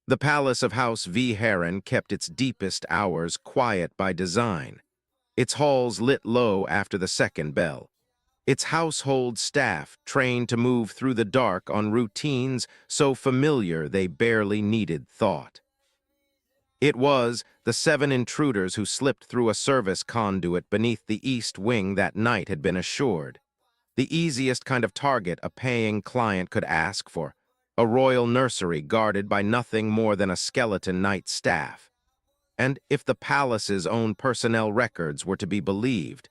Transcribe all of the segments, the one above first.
The palace of House V. Heron kept its deepest hours quiet by design, its halls lit low after the second bell, its household staff trained to move through the dark on routines so familiar they barely needed thought. It was the 7 intruders who slipped through a service conduit beneath the east wing that night had been assured. The easiest kind of target a paying client could ask for, a royal nursery guarded by nothing more than a skeleton night staff. And if the palace's own personnel records were to be believed,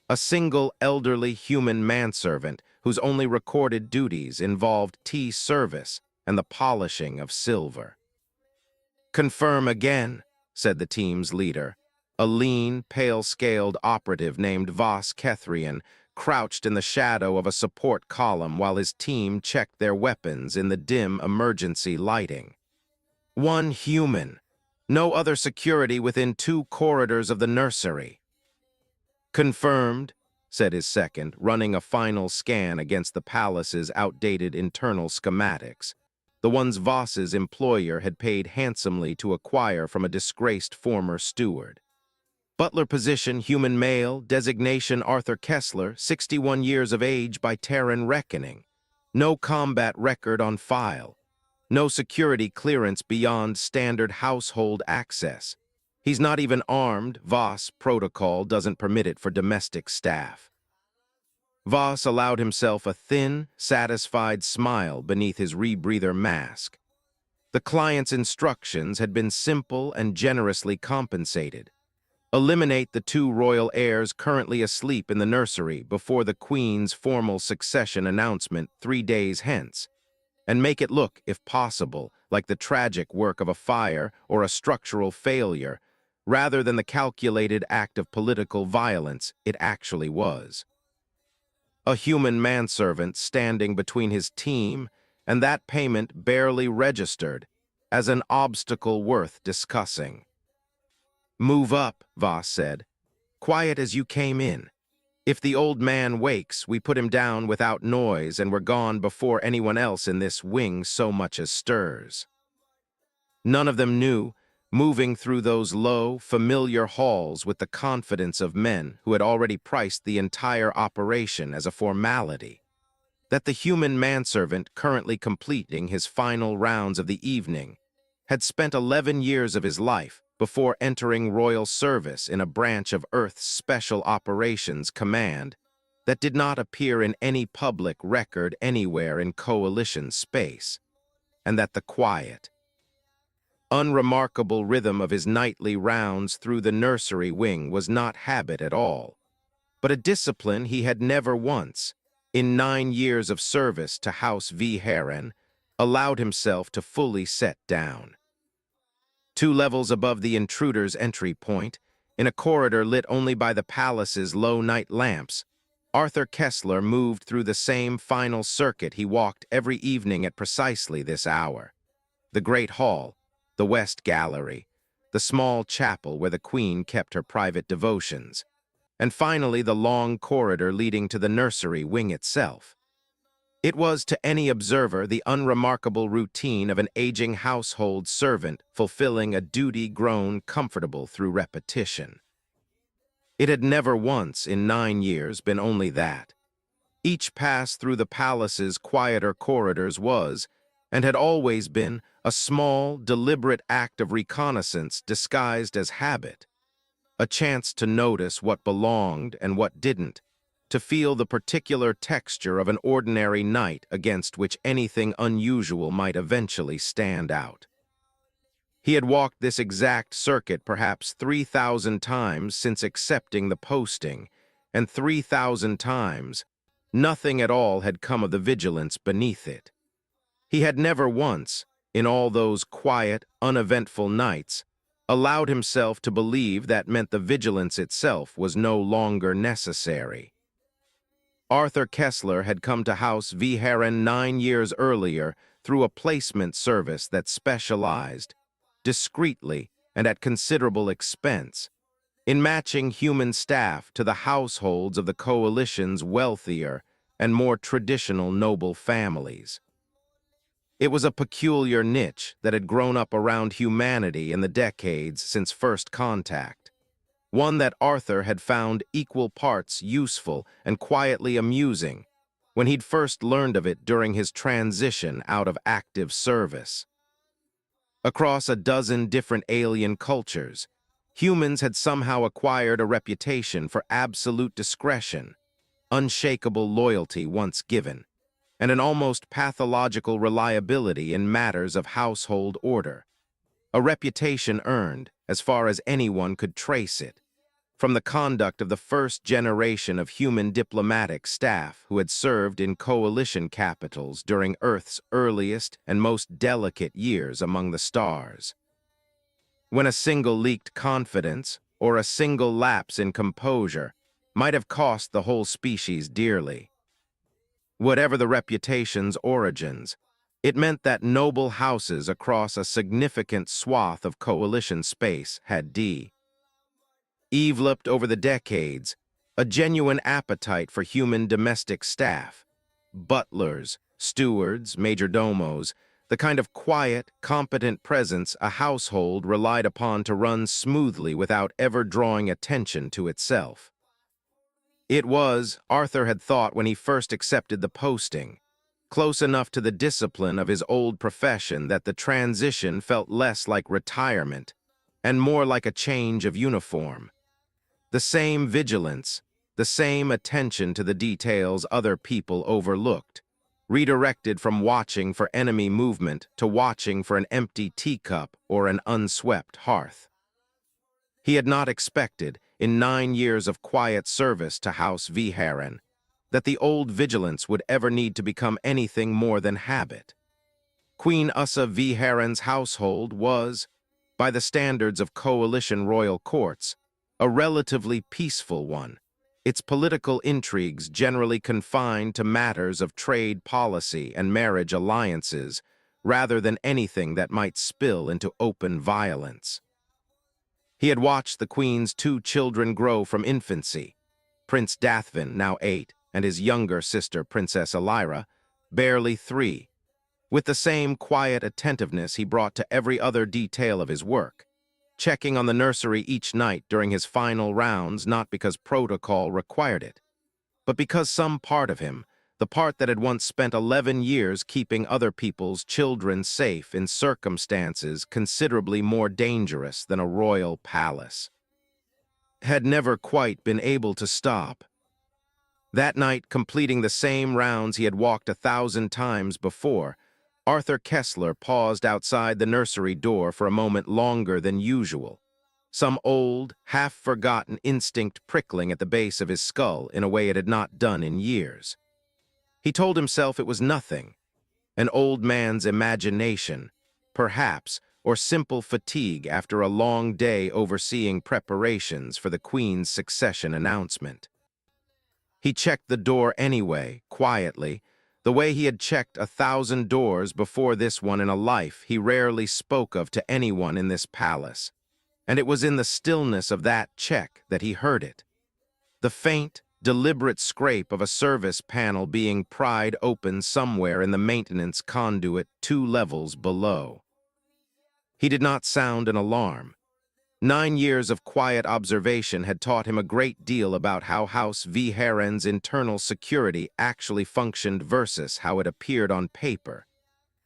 a single elderly human manservant whose only recorded duties involved tea service and the polishing of silver. "Confirm again," said the team's leader, a lean, pale-scaled operative named Voss Kethrian, crouched in the shadow of a support column while his team checked their weapons in the dim emergency lighting. "One human. No other security within 2 corridors of the nursery." "Confirmed," said his second, running a final scan against the palace's outdated internal schematics, the ones Voss's employer had paid handsomely to acquire from a disgraced former steward. "Butler position, human male, designation Arthur Kessler, 61 years of age by Terran reckoning. No combat record on file. No security clearance beyond standard household access. He's not even armed. Voss protocol doesn't permit it for domestic staff." Voss allowed himself a thin, satisfied smile beneath his rebreather mask. The client's instructions had been simple and generously compensated. Eliminate the 2 royal heirs currently asleep in the nursery before the Queen's formal succession announcement 3 days hence, and make it look, if possible, like the tragic work of a fire or a structural failure, rather than the calculated act of political violence it actually was. A human manservant standing between his team and that payment barely registered as an obstacle worth discussing. "Move up," Voss said. "Quiet as you came in. If the old man wakes, we put him down without noise and we're gone before anyone else in this wing so much as stirs." None of them knew, moving through those low, familiar halls with the confidence of men who had already priced the entire operation as a formality, that the human manservant currently completing his final rounds of the evening had spent 11 years of his life before entering royal service in a branch of Earth's Special Operations Command that did not appear in any public record anywhere in Coalition space, and that the quiet, unremarkable rhythm of his nightly rounds through the nursery wing was not habit at all, but a discipline he had never once, in 9 years of service to House V. Heron, allowed himself to fully set down. 2 levels above the intruder's entry point, in a corridor lit only by the palace's low night lamps, Arthur Kessler moved through the same final circuit he walked every evening at precisely this hour. The Great Hall, the West Gallery, the small chapel where the Queen kept her private devotions, and finally the long corridor leading to the nursery wing itself. It was to any observer the unremarkable routine of an aging household servant fulfilling a duty grown comfortable through repetition. It had never once in 9 years been only that. Each pass through the palace's quieter corridors was, and had always been, a small, deliberate act of reconnaissance disguised as habit, a chance to notice what belonged and what didn't, to feel the particular texture of an ordinary night against which anything unusual might eventually stand out. He had walked this exact circuit perhaps 3,000 times since accepting the posting, and 3,000 times nothing at all had come of the vigilance beneath it. He had never once, in all those quiet, uneventful nights, allowed himself to believe that meant the vigilance itself was no longer necessary. Arthur Kessler had come to House V. Heron 9 years earlier through a placement service that specialized, discreetly and at considerable expense, in matching human staff to the households of the Coalition's wealthier and more traditional noble families. It was a peculiar niche that had grown up around humanity in the decades since first contact, one that Arthur had found equal parts useful and quietly amusing when he'd first learned of it during his transition out of active service. Across a dozen different alien cultures, humans had somehow acquired a reputation for absolute discretion, unshakable loyalty once given, and an almost pathological reliability in matters of household order. A reputation earned, as far as anyone could trace it, from the conduct of the first generation of human diplomatic staff who had served in coalition capitals during Earth's earliest and most delicate years among the stars. When a single leaked confidence or a single lapse in composure might have cost the whole species dearly. Whatever the reputation's origins, it meant that noble houses across a significant swath of coalition space had developed over the decades a genuine appetite for human domestic staff, butlers, stewards, majordomos, the kind of quiet, competent presence a household relied upon to run smoothly without ever drawing attention to itself. It was, Arthur had thought when he first accepted the posting, close enough to the discipline of his old profession that the transition felt less like retirement and more like a change of uniform. The same vigilance, the same attention to the details other people overlooked, redirected from watching for enemy movement to watching for an empty teacup or an unswept hearth. He had not expected, in 9 years of quiet service to House Viharen, that the old vigilance would ever need to become anything more than habit. Queen Ussa Viharen's household was, by the standards of coalition royal courts, a relatively peaceful one, its political intrigues generally confined to matters of trade policy and marriage alliances, rather than anything that might spill into open violence. He had watched the Queen's 2 children grow from infancy, Prince Dathvin, now 8, and his younger sister, Princess Elira, barely 3, with the same quiet attentiveness he brought to every other detail of his work, checking on the nursery each night during his final rounds not because protocol required it, but because some part of him, the part that had once spent 11 years keeping other people's children safe in circumstances considerably more dangerous than a royal palace, had never quite been able to stop. That night, completing the same rounds he had walked 1,000 times before, Arthur Kessler paused outside the nursery door for a moment longer than usual, some old, half-forgotten instinct prickling at the base of his skull in a way it had not done in years. He told himself it was nothing, an old man's imagination, perhaps, or simple fatigue after a long day overseeing preparations for the Queen's succession announcement. He checked the door anyway, quietly, the way he had checked 1,000 doors before this one in a life he rarely spoke of to anyone in this palace, and it was in the stillness of that check that he heard it. The faint, deliberate scrape of a service panel being pried open somewhere in the maintenance conduit 2 levels below. He did not sound an alarm. 9 years of quiet observation had taught him a great deal about how House Viharen's internal security actually functioned versus how it appeared on paper,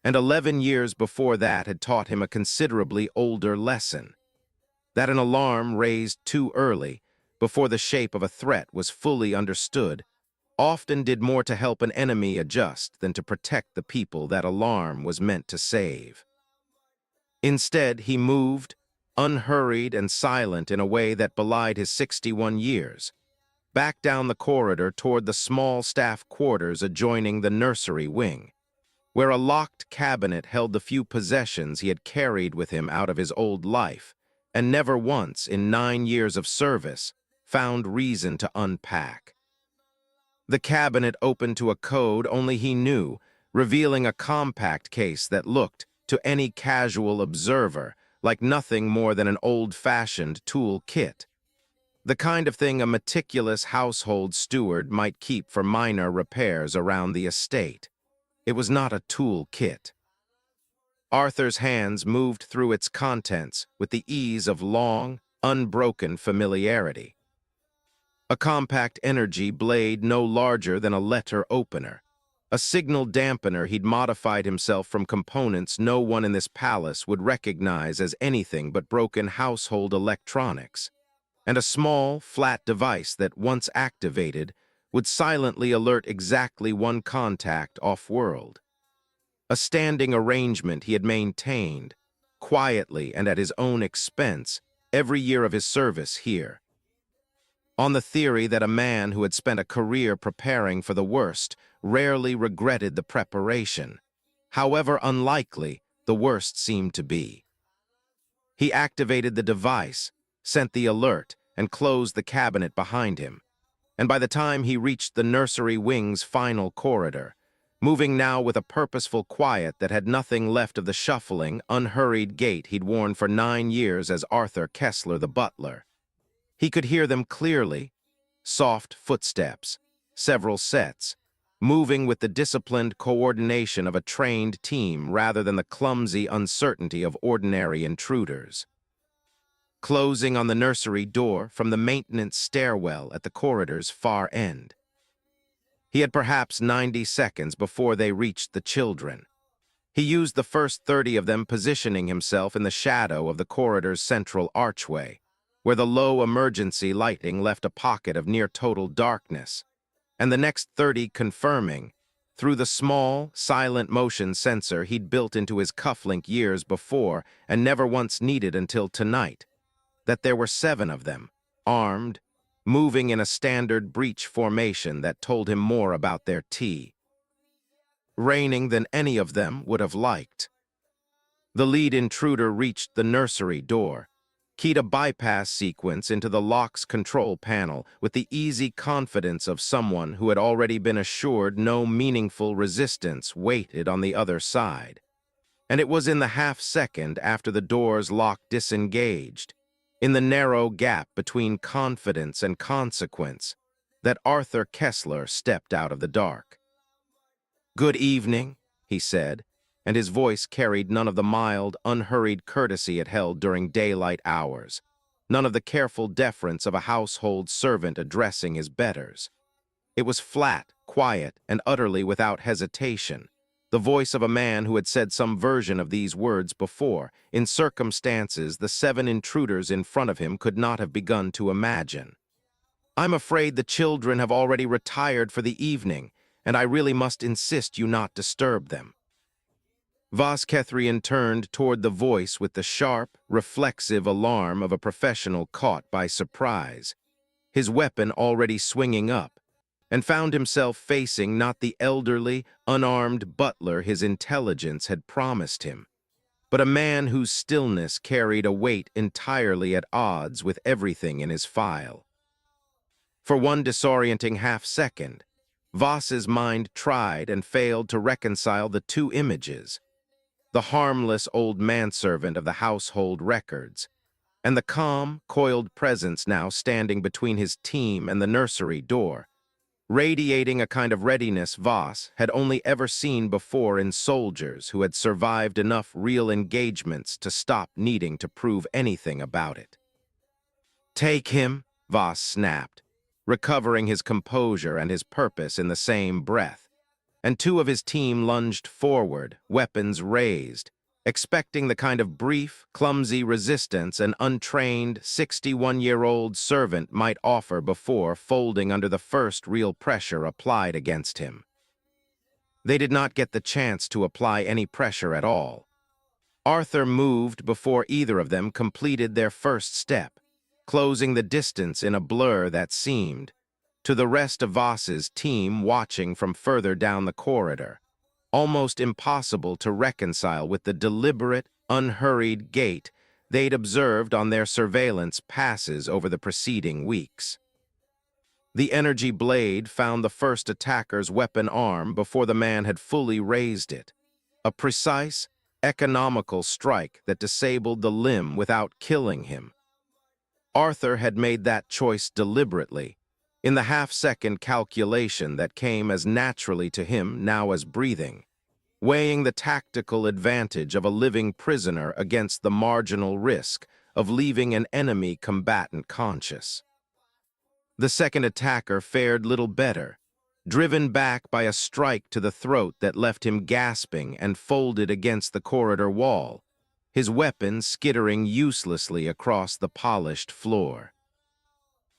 and 11 years before that had taught him a considerably older lesson, that an alarm raised too early, before the shape of a threat was fully understood, often did more to help an enemy adjust than to protect the people that alarm was meant to save. Instead, he moved, unhurried and silent in a way that belied his 61 years, back down the corridor toward the small staff quarters adjoining the nursery wing, where a locked cabinet held the few possessions he had carried with him out of his old life, and never once in 9 years of service found reason to unpack. The cabinet opened to a code only he knew, revealing a compact case that looked, to any casual observer, like nothing more than an old-fashioned tool kit, the kind of thing a meticulous household steward might keep for minor repairs around the estate. It was not a tool kit. Arthur's hands moved through its contents with the ease of long, unbroken familiarity. A compact energy blade no larger than a letter opener. A signal dampener he'd modified himself from components no one in this palace would recognize as anything but broken household electronics. And a small, flat device that, once activated, would silently alert exactly one contact off-world. A standing arrangement he had maintained, quietly and at his own expense, every year of his service here. On the theory that a man who had spent a career preparing for the worst rarely regretted the preparation, however unlikely the worst seemed to be. He activated the device, sent the alert, and closed the cabinet behind him. And by the time he reached the nursery wing's final corridor, moving now with a purposeful quiet that had nothing left of the shuffling, unhurried gait he'd worn for 9 years as Arthur Kessler the butler, he could hear them clearly, soft footsteps, several sets, moving with the disciplined coordination of a trained team rather than the clumsy uncertainty of ordinary intruders. Closing on the nursery door from the maintenance stairwell at the corridor's far end. He had perhaps 90 seconds before they reached the children. He used the first 30 of them positioning himself in the shadow of the corridor's central archway, where the low emergency lighting left a pocket of near-total darkness, and the next 30 confirming, through the small, silent motion sensor he'd built into his cufflink years before and never once needed until tonight, that there were 7 of them, armed, moving in a standard breach formation that told him more about their raining than any of them would have liked. The lead intruder reached the nursery door, keyed a bypass sequence into the lock's control panel with the easy confidence of someone who had already been assured no meaningful resistance waited on the other side. And it was in the half-second after the door's lock disengaged, in the narrow gap between confidence and consequence, that Arthur Kessler stepped out of the dark. "Good evening," he said, and his voice carried none of the mild, unhurried courtesy it held during daylight hours, none of the careful deference of a household servant addressing his betters. It was flat, quiet, and utterly without hesitation, the voice of a man who had said some version of these words before, in circumstances the 7 intruders in front of him could not have begun to imagine. "I'm afraid the children have already retired for the evening, and I really must insist you not disturb them." Voskethrian turned toward the voice with the sharp, reflexive alarm of a professional caught by surprise, his weapon already swinging up, and found himself facing not the elderly, unarmed butler his intelligence had promised him, but a man whose stillness carried a weight entirely at odds with everything in his file. For one disorienting half-second, Voss's mind tried and failed to reconcile the 2 images, the harmless old manservant of the household records, and the calm, coiled presence now standing between his team and the nursery door, radiating a kind of readiness Voss had only ever seen before in soldiers who had survived enough real engagements to stop needing to prove anything about it. "Take him," Voss snapped, recovering his composure and his purpose in the same breath, and 2 of his team lunged forward, weapons raised, expecting the kind of brief, clumsy resistance an untrained 61-year-old servant might offer before folding under the first real pressure applied against him. They did not get the chance to apply any pressure at all. Arthur moved before either of them completed their first step, closing the distance in a blur that seemed, to the rest of Voss's team watching from further down the corridor, almost impossible to reconcile with the deliberate, unhurried gait they'd observed on their surveillance passes over the preceding weeks. The energy blade found the first attacker's weapon arm before the man had fully raised it, a precise, economical strike that disabled the limb without killing him. Arthur had made that choice deliberately, in the half-second calculation that came as naturally to him now as breathing. weighing the tactical advantage of a living prisoner against the marginal risk of leaving an enemy combatant conscious. The second attacker fared little better, driven back by a strike to the throat that left him gasping and folded against the corridor wall, his weapon skittering uselessly across the polished floor.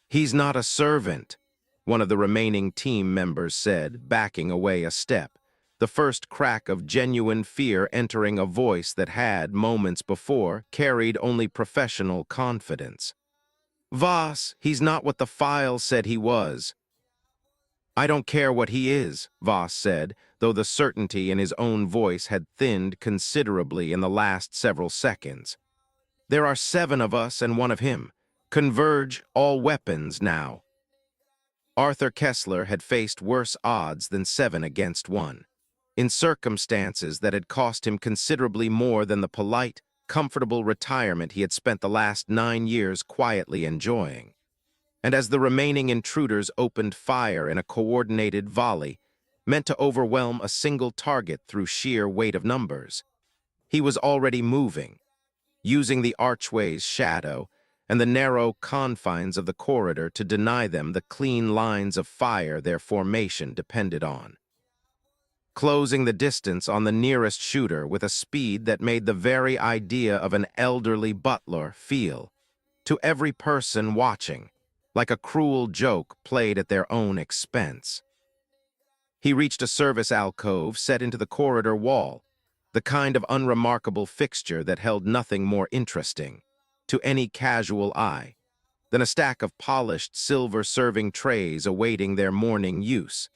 "He's not a servant," one of the remaining team members said, backing away a step, the first crack of genuine fear entering a voice that had, moments before, carried only professional confidence. "Voss, he's not what the file said he was." "I don't care what he is," Voss said, though the certainty in his own voice had thinned considerably in the last several seconds. "There are 7 of us and 1 of him. Converge all weapons now." Arthur Kessler had faced worse odds than 7 against 1, in circumstances that had cost him considerably more than the polite, comfortable retirement he had spent the last 9 years quietly enjoying. And as the remaining intruders opened fire in a coordinated volley, meant to overwhelm a single target through sheer weight of numbers, he was already moving, using the archway's shadow and the narrow confines of the corridor to deny them the clean lines of fire their formation depended on. Closing the distance on the nearest shooter with a speed that made the very idea of an elderly butler feel, to every person watching, like a cruel joke played at their own expense. He reached a service alcove set into the corridor wall, the kind of unremarkable fixture that held nothing more interesting, to any casual eye, than a stack of polished silver serving trays awaiting their morning use,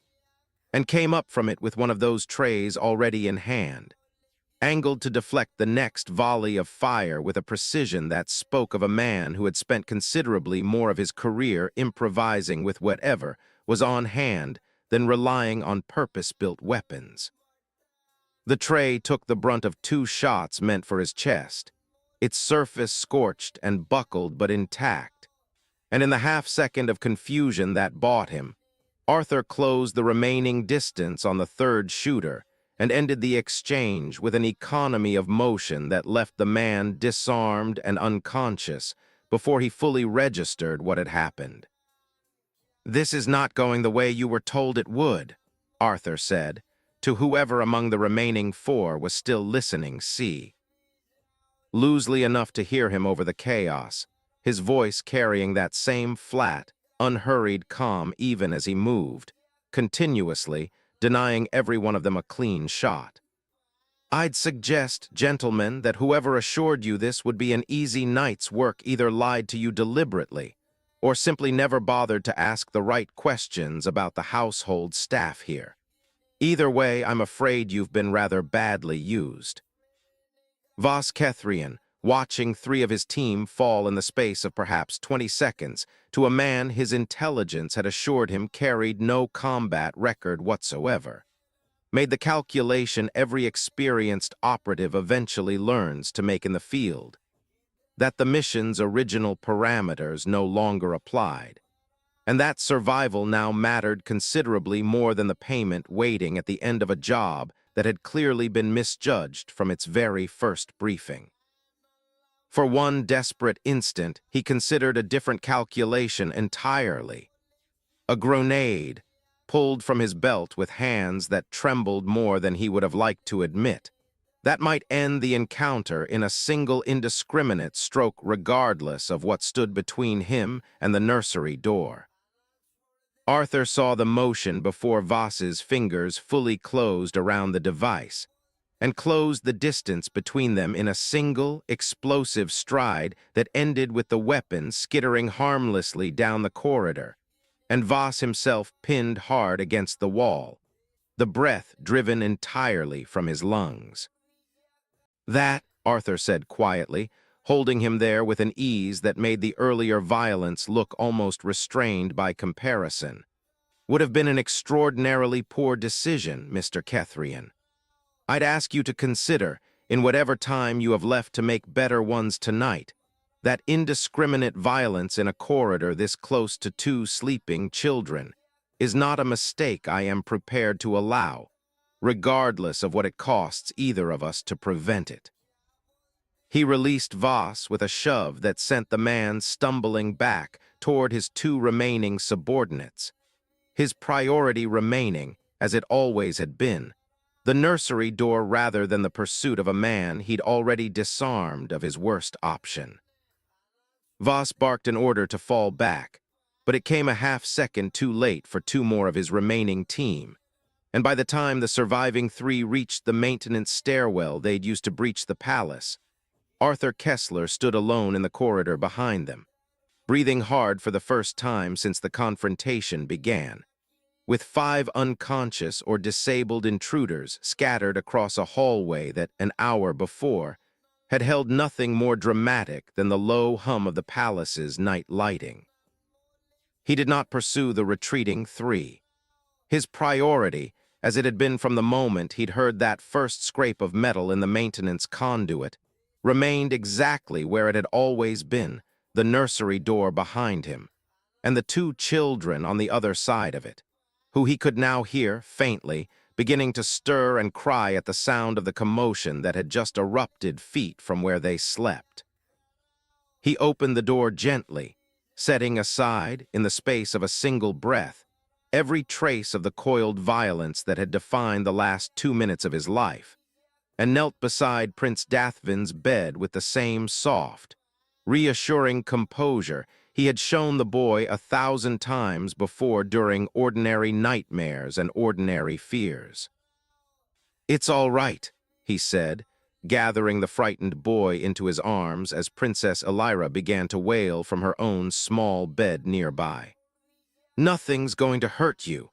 and came up from it with one of those trays already in hand, angled to deflect the next volley of fire with a precision that spoke of a man who had spent considerably more of his career improvising with whatever was on hand than relying on purpose-built weapons. The tray took the brunt of 2 shots meant for his chest, its surface scorched and buckled but intact, and in the half-second of confusion that bought him, Arthur closed the remaining distance on the third shooter and ended the exchange with an economy of motion that left the man disarmed and unconscious before he fully registered what had happened. "This is not going the way you were told it would," Arthur said, to whoever among the remaining 4 was still listening. Loosely enough to hear him over the chaos, his voice carrying that same flat, unhurried calm even as he moved, continuously, denying every one of them a clean shot. "I'd suggest, gentlemen, that whoever assured you this would be an easy night's work either lied to you deliberately, or simply never bothered to ask the right questions about the household staff here. Either way, I'm afraid you've been rather badly used." Voss Kethrian, watching 3 of his team fall in the space of perhaps 20 seconds to a man his intelligence had assured him carried no combat record whatsoever, made the calculation every experienced operative eventually learns to make in the field, that the mission's original parameters no longer applied, and that survival now mattered considerably more than the payment waiting at the end of a job that had clearly been misjudged from its very first briefing. For one desperate instant, he considered a different calculation entirely. A grenade, pulled from his belt with hands that trembled more than he would have liked to admit, that might end the encounter in a single indiscriminate stroke regardless of what stood between him and the nursery door. Arthur saw the motion before Voss's fingers fully closed around the device, and closed the distance between them in a single, explosive stride that ended with the weapon skittering harmlessly down the corridor, and Voss himself pinned hard against the wall, the breath driven entirely from his lungs. "That," Arthur said quietly, holding him there with an ease that made the earlier violence look almost restrained by comparison, "would have been an extraordinarily poor decision, Mr. Kethrian. I'd ask you to consider, in whatever time you have left to make better ones tonight, that indiscriminate violence in a corridor this close to 2 sleeping children is not a mistake I am prepared to allow, regardless of what it costs either of us to prevent it. He released Voss with a shove that sent the man stumbling back toward his two remaining subordinates, his priority remaining, as it always had been, the nursery door rather than the pursuit of a man he'd already disarmed of his worst option. Voss barked an order to fall back, but it came a half-second too late for two more of his remaining team, and by the time the surviving three reached the maintenance stairwell they'd used to breach the palace, Arthur Kessler stood alone in the corridor behind them, breathing hard for the first time since the confrontation began, with 5 unconscious or disabled intruders scattered across a hallway that, an hour before, had held nothing more dramatic than the low hum of the palace's night lighting. He did not pursue the retreating three. His priority, as it had been from the moment he'd heard that first scrape of metal in the maintenance conduit, remained exactly where it had always been, the nursery door behind him, and the 2 children on the other side of it, who he could now hear, faintly, beginning to stir and cry at the sound of the commotion that had just erupted feet from where they slept. He opened the door gently, setting aside, in the space of a single breath, every trace of the coiled violence that had defined the last 2 minutes of his life, and knelt beside Prince Dathvin's bed with the same soft, reassuring composure he had shown the boy 1,000 times before during ordinary nightmares and ordinary fears. "It's all right," he said, gathering the frightened boy into his arms as Princess Elira began to wail from her own small bed nearby. "Nothing's going to hurt you.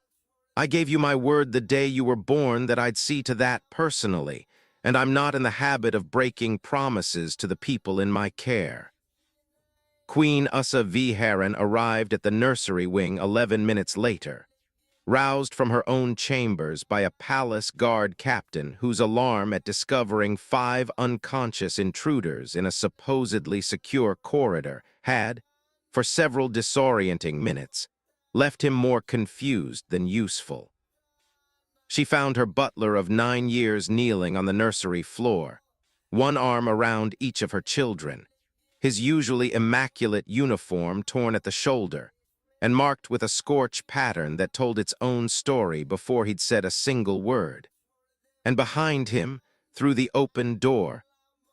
I gave you my word the day you were born that I'd see to that personally, and I'm not in the habit of breaking promises to the people in my care." Queen Ussa V. Heron arrived at the nursery wing 11 minutes later, roused from her own chambers by a palace guard captain whose alarm at discovering 5 unconscious intruders in a supposedly secure corridor had, for several disorienting minutes, left him more confused than useful. She found her butler of 9 years kneeling on the nursery floor, one arm around each of her children, his usually immaculate uniform torn at the shoulder, and marked with a scorch pattern that told its own story before he'd said a single word. And behind him, through the open door,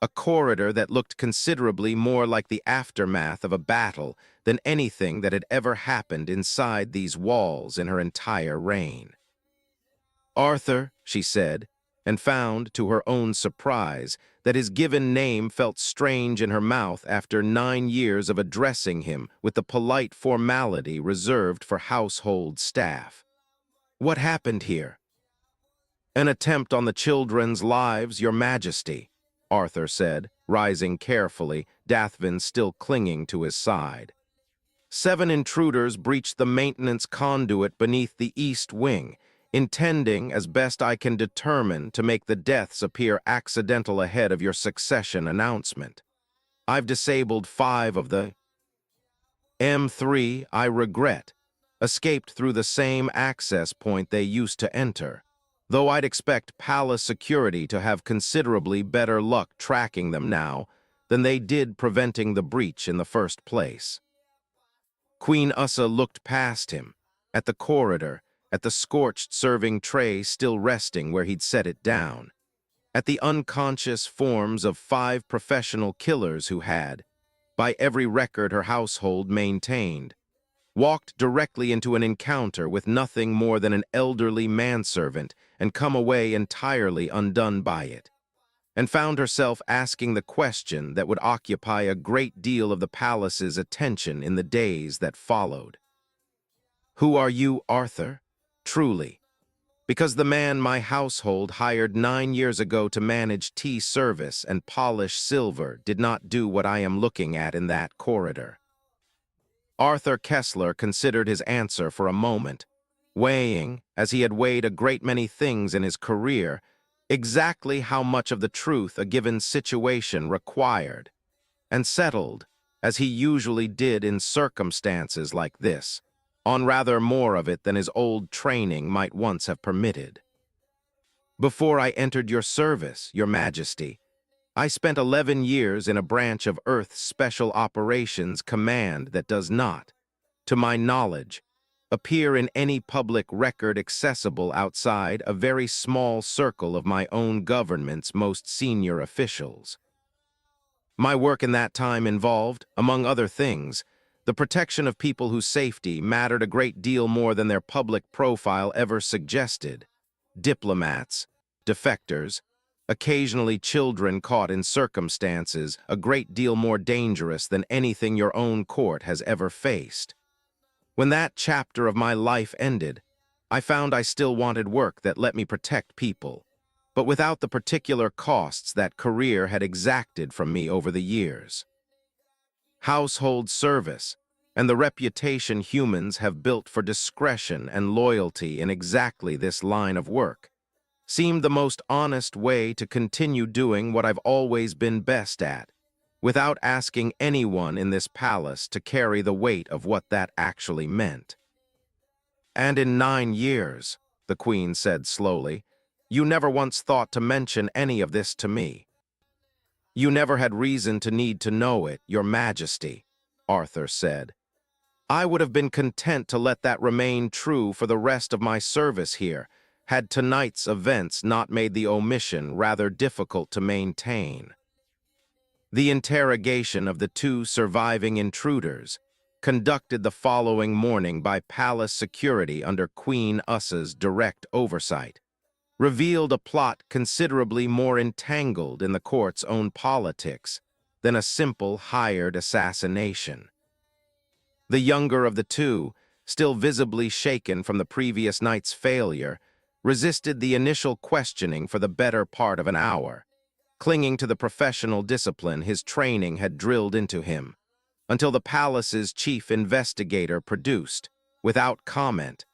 a corridor that looked considerably more like the aftermath of a battle than anything that had ever happened inside these walls in her entire reign. "Arthur," she said, and found, to her own surprise, that his given name felt strange in her mouth after 9 years of addressing him with the polite formality reserved for household staff. "What happened here?" "An attempt on the children's lives, Your Majesty," Arthur said, rising carefully, Dathvin still clinging to his side. "7 intruders breached the maintenance conduit beneath the east wing, intending, as best I can determine, to make the deaths appear accidental ahead of your succession announcement. I've disabled 5 of the M3, I regret, escaped through the same access point they used to enter, though I'd expect palace security to have considerably better luck tracking them now than they did preventing the breach in the first place." Queen Ussa looked past him, at the corridor, at the scorched serving tray still resting where he'd set it down, at the unconscious forms of 5 professional killers who had, by every record her household maintained, walked directly into an encounter with nothing more than an elderly manservant and come away entirely undone by it, and found herself asking the question that would occupy a great deal of the palace's attention in the days that followed. "Who are you, Arthur? Truly? Because the man my household hired 9 years ago to manage tea service and polish silver did not do what I am looking at in that corridor." Arthur Kessler considered his answer for a moment, weighing, as he had weighed a great many things in his career, exactly how much of the truth a given situation required, and settled, as he usually did in circumstances like this, on rather more of it than his old training might once have permitted. Before I entered your service, Your Majesty, I spent 11 years in a branch of Earth's Special Operations Command that does not, to my knowledge, appear in any public record accessible outside a very small circle of my own government's most senior officials. My work in that time involved, among other things, the protection of people whose safety mattered a great deal more than their public profile ever suggested. Diplomats, defectors, occasionally children caught in circumstances a great deal more dangerous than anything your own court has ever faced. When that chapter of my life ended, I found I still wanted work that let me protect people, but without the particular costs that career had exacted from me over the years. Household service, and the reputation humans have built for discretion and loyalty in exactly this line of work, seemed the most honest way to continue doing what I've always been best at, without asking anyone in this palace to carry the weight of what that actually meant. And in 9 years, the Queen said slowly, you never once thought to mention any of this to me. You never had reason to need to know it, Your Majesty, Arthur said. I would have been content to let that remain true for the rest of my service here, had tonight's events not made the omission rather difficult to maintain. The interrogation of the 2 surviving intruders, conducted the following morning by palace security under Queen Ussa's direct oversight, revealed a plot considerably more entangled in the court's own politics than a simple hired assassination. The younger of the 2, still visibly shaken from the previous night's failure, resisted the initial questioning for the better part of an hour, clinging to the professional discipline his training had drilled into him, until the palace's chief investigator produced, without comment,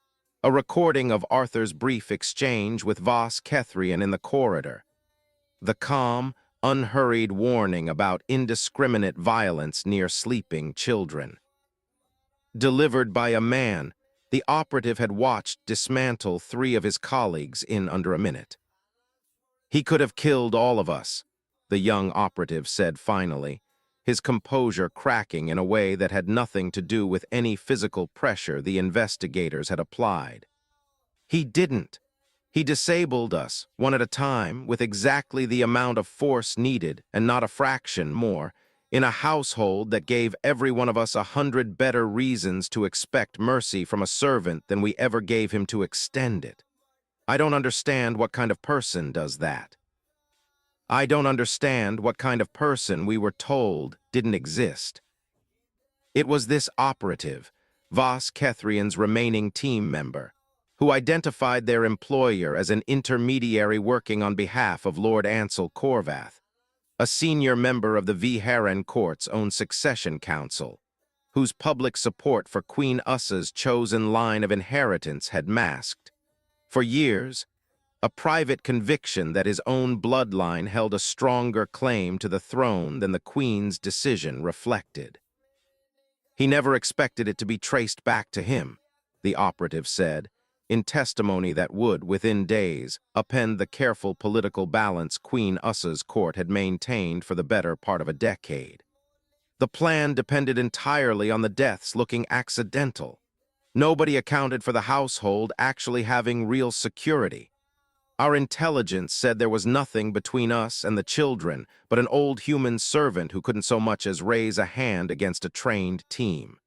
a recording of Arthur's brief exchange with Voss Kethrian in the corridor. The calm, unhurried warning about indiscriminate violence near sleeping children. Delivered by a man the operative had watched dismantle 3 of his colleagues in under a minute. He could have killed all of us, the young operative said finally, his composure cracking in a way that had nothing to do with any physical pressure the investigators had applied. He didn't. He disabled us, one at a time, with exactly the amount of force needed, and not a fraction more, in a household that gave every one of us 100 better reasons to expect mercy from a servant than we ever gave him to extend it. I don't understand what kind of person does that. I don't understand what kind of person we were told didn't exist. It was this operative, Voss Kethrian's remaining team member, who identified their employer as an intermediary working on behalf of Lord Ansel Corvath, a senior member of the Viharen Court's own succession council, whose public support for Queen Ussa's chosen line of inheritance had masked, for years, a private conviction that his own bloodline held a stronger claim to the throne than the Queen's decision reflected. He never expected it to be traced back to him, the operative said, in testimony that would, within days, append the careful political balance Queen Ussa's court had maintained for the better part of a decade. The plan depended entirely on the deaths looking accidental. Nobody accounted for the household actually having real security. Our intelligence said there was nothing between us and the children but an old human servant who couldn't so much as raise a hand against a trained team.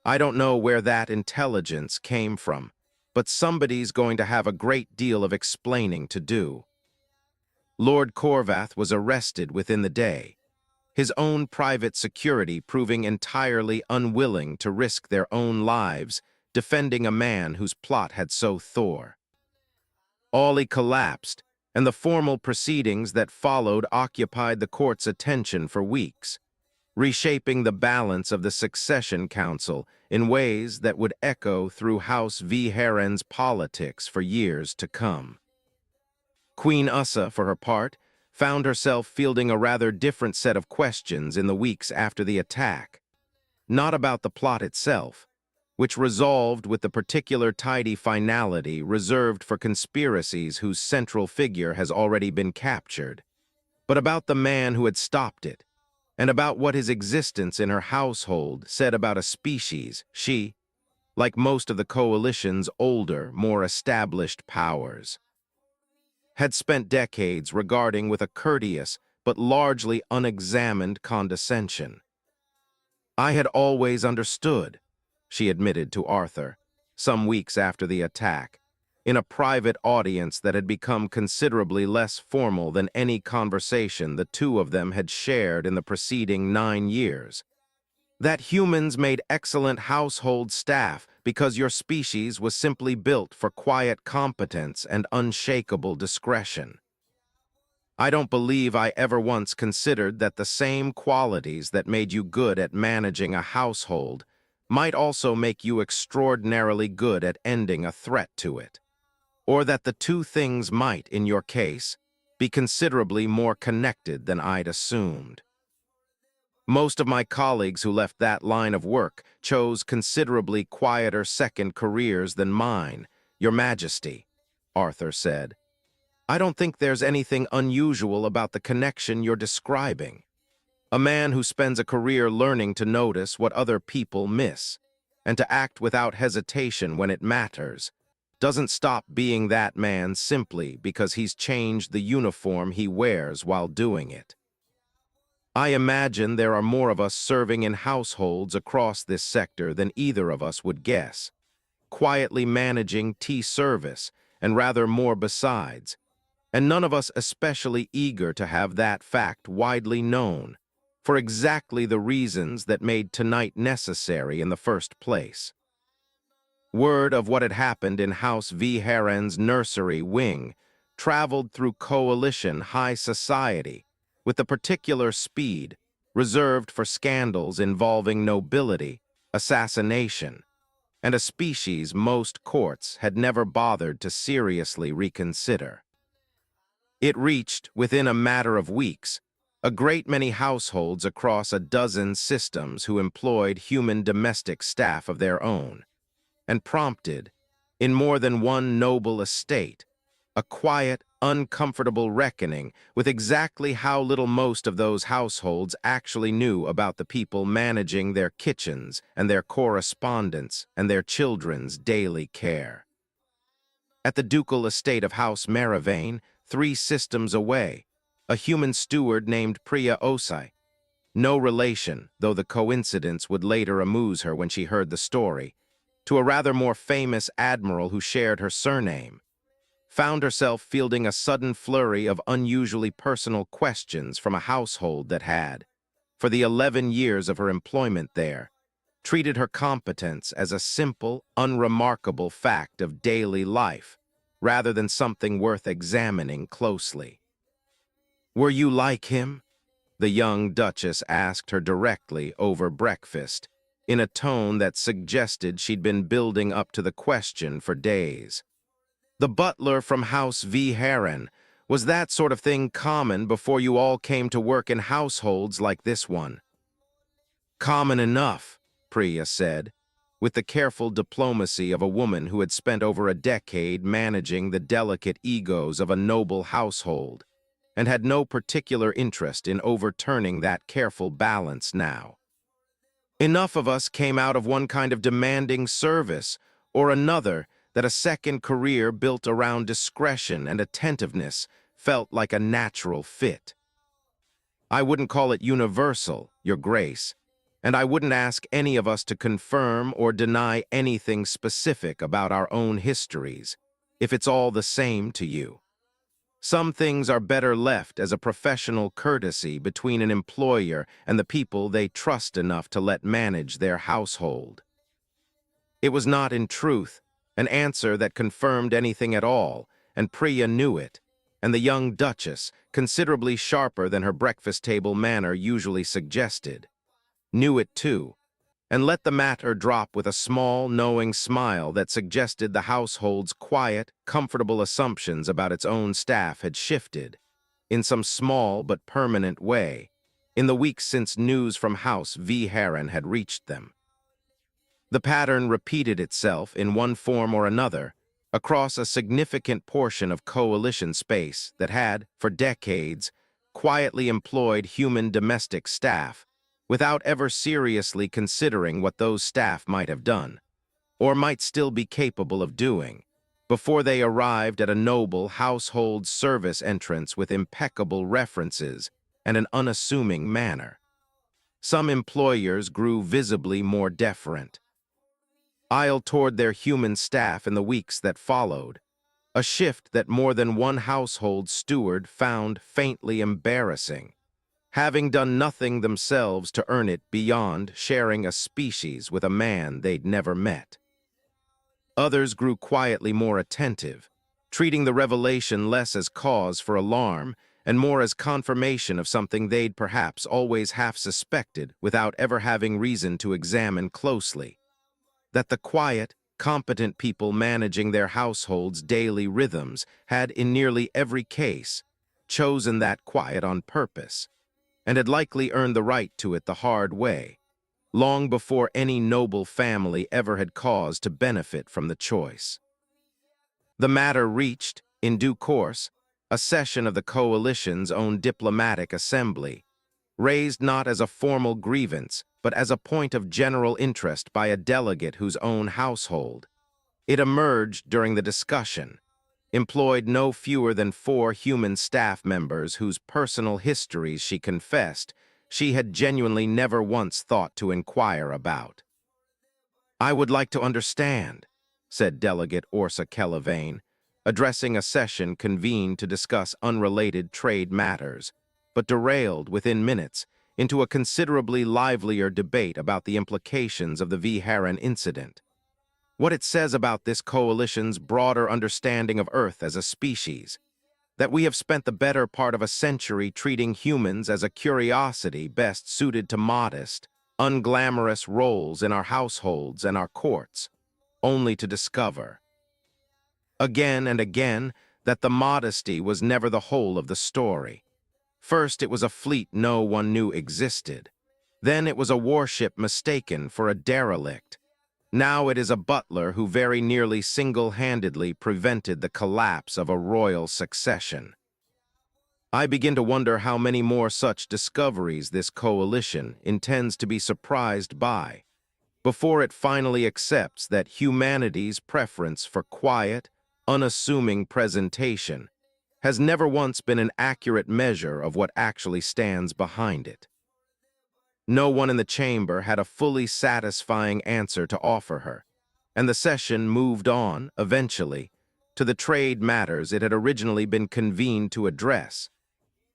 I don't know where that intelligence came from, but somebody's going to have a great deal of explaining to do. Lord Corvath was arrested within the day, his own private security proving entirely unwilling to risk their own lives defending a man whose plot had so thwarted. Ollie collapsed, and the formal proceedings that followed occupied the court's attention for weeks, reshaping the balance of the succession council in ways that would echo through House Viharen's politics for years to come. Queen Ussa, for her part, found herself fielding a rather different set of questions in the weeks after the attack. Not about the plot itself, which resolved with the particular tidy finality reserved for conspiracies whose central figure has already been captured, but about the man who had stopped it, and about what his existence in her household said about a species she, like most of the Coalition's older, more established powers, had spent decades regarding with a courteous but largely unexamined condescension. "I had always understood," she admitted to Arthur, some weeks after the attack, in a private audience that had become considerably less formal than any conversation the two of them had shared in the preceding 9 years, "that humans made excellent household staff because your species was simply built for quiet competence and unshakable discretion. I don't believe I ever once considered that the same qualities that made you good at managing a household might also make you extraordinarily good at ending a threat to it, or that the two things might, in your case, be considerably more connected than I'd assumed. Most of my colleagues who left that line of work chose considerably quieter second careers than mine, Your Majesty," Arthur said. "I don't think there's anything unusual about the connection you're describing. A man who spends a career learning to notice what other people miss, and to act without hesitation when it matters, doesn't stop being that man simply because he's changed the uniform he wears while doing it. I imagine there are more of us serving in households across this sector than either of us would guess, quietly managing tea service and rather more besides, and none of us especially eager to have that fact widely known, for exactly the reasons that made tonight necessary in the first place." Word of what had happened in House V. Heron's Nursery wing traveled through Coalition high society with the particular speed reserved for scandals involving nobility, assassination, and a species most courts had never bothered to seriously reconsider. It reached, within a matter of weeks, a great many households across a dozen systems who employed human domestic staff of their own, and prompted, in more than one noble estate, a quiet, uncomfortable reckoning with exactly how little most of those households actually knew about the people managing their kitchens and their correspondence and their children's daily care. At the ducal estate of House Merivane, 3 systems away, a human steward named Priya Osai, no relation, though the coincidence would later amuse her when she heard the story, to a rather more famous admiral who shared her surname, found herself fielding a sudden flurry of unusually personal questions from a household that had, for the 11 years of her employment there, treated her competence as a simple, unremarkable fact of daily life, rather than something worth examining closely. "Were you like him?" the young Duchess asked her directly over breakfast, in a tone that suggested she'd been building up to the question for days. "The butler from House V. Heron, was that sort of thing common before you all came to work in households like this one?" "Common enough," Priya said, with the careful diplomacy of a woman who had spent over a decade managing the delicate egos of a noble household, and had no particular interest in overturning that careful balance now. "Enough of us came out of one kind of demanding service or another that a second career built around discretion and attentiveness felt like a natural fit. I wouldn't call it universal, Your Grace, and I wouldn't ask any of us to confirm or deny anything specific about our own histories, if it's all the same to you. Some things are better left as a professional courtesy between an employer and the people they trust enough to let manage their household." It was not, in truth, an answer that confirmed anything at all, and Priya knew it, and the young Duchess, considerably sharper than her breakfast-table manner usually suggested, knew it too, and let the matter drop with a small, knowing smile that suggested the household's quiet, comfortable assumptions about its own staff had shifted, in some small but permanent way, in the weeks since news from House V. Heron had reached them. The pattern repeated itself in one form or another across a significant portion of coalition space that had, for decades, quietly employed human domestic staff without ever seriously considering what those staff might have done, or might still be capable of doing, before they arrived at a noble household service entrance with impeccable references and an unassuming manner. Some employers grew visibly more deferent, aisle toward their human staff in the weeks that followed, a shift that more than one household steward found faintly embarrassing, having done nothing themselves to earn it beyond sharing a species with a man they'd never met. Others grew quietly more attentive, treating the revelation less as cause for alarm and more as confirmation of something they'd perhaps always half suspected without ever having reason to examine closely: that the quiet, competent people managing their households' daily rhythms had, in nearly every case, chosen that quiet on purpose, and had likely earned the right to it the hard way, long before any noble family ever had cause to benefit from the choice. The matter reached, in due course, a session of the coalition's own diplomatic assembly, raised not as a formal grievance, but as a point of general interest by a delegate whose own household. It emerged during the discussion, employed no fewer than 4 human staff members whose personal histories, she confessed, she had genuinely never once thought to inquire about. "I would like to understand," said Delegate Orsa Kellavane, addressing a session convened to discuss unrelated trade matters, but derailed within minutes into a considerably livelier debate about the implications of the V. Heron incident. "What it says about this coalition's broader understanding of Earth as a species, that we have spent the better part of a century treating humans as a curiosity best suited to modest, unglamorous roles in our households and our courts, only to discover, again and again, that the modesty was never the whole of the story. First, it was a fleet no one knew existed. Then it was a warship mistaken for a derelict. Now it is a butler who very nearly single-handedly prevented the collapse of a royal succession. I begin to wonder how many more such discoveries this coalition intends to be surprised by, before it finally accepts that humanity's preference for quiet, unassuming presentation has never once been an accurate measure of what actually stands behind it." No one in the chamber had a fully satisfying answer to offer her, and the session moved on, eventually, to the trade matters it had originally been convened to address.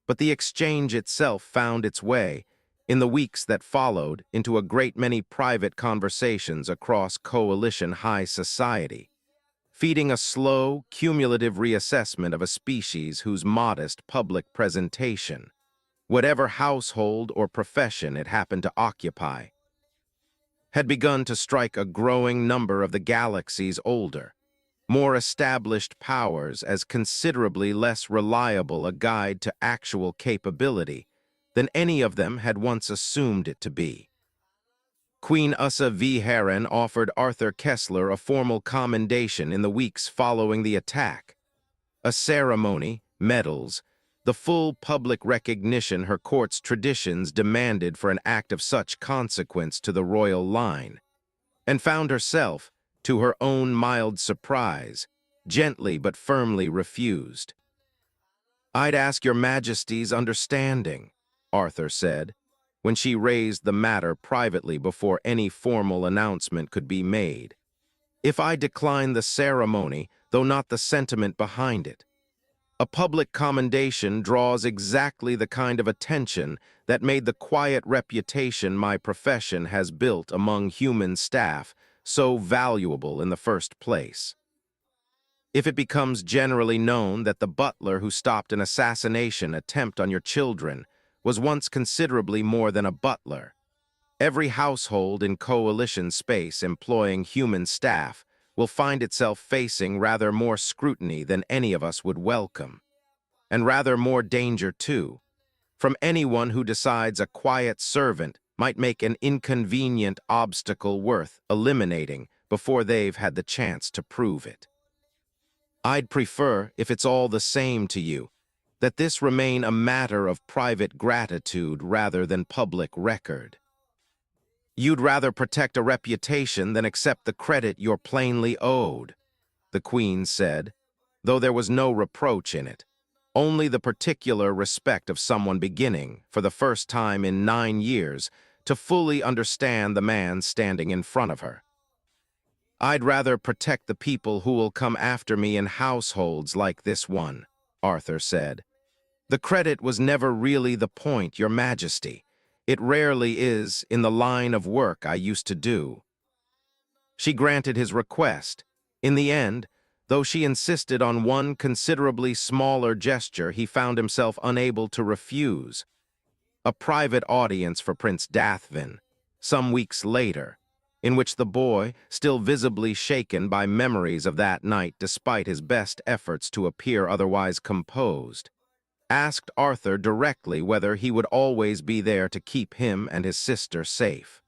But the exchange itself found its way, in the weeks that followed, into a great many private conversations across coalition high society, feeding a slow, cumulative reassessment of a species whose modest public presentation, whatever household or profession it happened to occupy, had begun to strike a growing number of the galaxy's older, more established powers as considerably less reliable a guide to actual capability than any of them had once assumed it to be. Queen Ussa V. Heron offered Arthur Kessler a formal commendation in the weeks following the attack. A ceremony, medals, the full public recognition her court's traditions demanded for an act of such consequence to the royal line, and found herself, to her own mild surprise, gently but firmly refused. "I'd ask your Majesty's understanding," Arthur said, when she raised the matter privately before any formal announcement could be made, "if I decline the ceremony, though not the sentiment behind it. A public commendation draws exactly the kind of attention that made the quiet reputation my profession has built among human staff so valuable in the first place. If it becomes generally known that the butler who stopped an assassination attempt on your children was once considerably more than a butler, every household in coalition space employing human staff will find itself facing rather more scrutiny than any of us would welcome, and rather more danger, too, from anyone who decides a quiet servant might make an inconvenient obstacle worth eliminating before they've had the chance to prove it. I'd prefer, if it's all the same to you, that this remain a matter of private gratitude rather than public record. You'd rather protect a reputation than accept the credit you're plainly owed, the Queen said, though there was no reproach in it, only the particular respect of someone beginning, for the first time in 9 years, to fully understand the man standing in front of her. I'd rather protect the people who will come after me in households like this one, Arthur said. The credit was never really the point, Your Majesty. It rarely is in the line of work I used to do. She granted his request. In the end, though she insisted on one considerably smaller gesture, he found himself unable to refuse. A private audience for Prince Dathvin, some weeks later, in which the boy, still visibly shaken by memories of that night despite his best efforts to appear otherwise composed, asked Arthur directly whether he would always be there to keep him and his sister safe.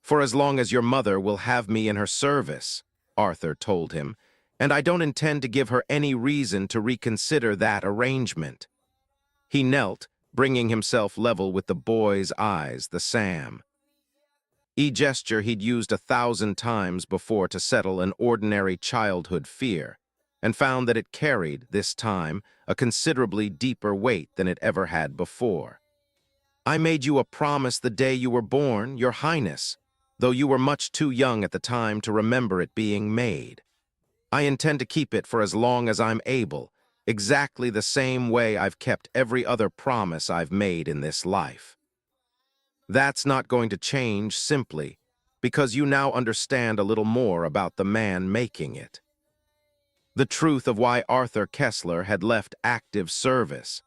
"For as long as your mother will have me in her service," Arthur told him, "and I don't intend to give her any reason to reconsider that arrangement." He knelt, bringing himself level with the boy's eyes, the Sam. A gesture he'd used 1,000 times before to settle an ordinary childhood fear, and found that it carried, this time, a considerably deeper weight than it ever had before. "I made you a promise the day you were born, Your Highness, though you were much too young at the time to remember it being made. I intend to keep it for as long as I'm able, exactly the same way I've kept every other promise I've made in this life. That's not going to change simply because you now understand a little more about the man making it. The truth of why Arthur Kessler had left active service,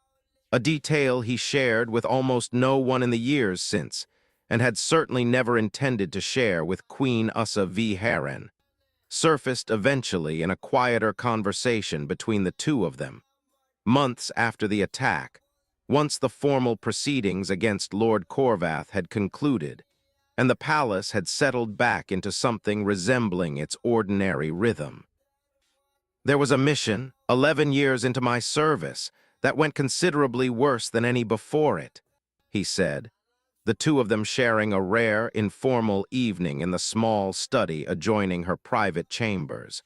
a detail he shared with almost no one in the years since, and had certainly never intended to share with Queen Ussa V. Heron, surfaced eventually in a quieter conversation between the two of them, months after the attack, once the formal proceedings against Lord Corvath had concluded, and the palace had settled back into something resembling its ordinary rhythm. "There was a mission, 11 years into my service, that went considerably worse than any before it," he said, the two of them sharing a rare, informal evening in the small study adjoining her private chambers,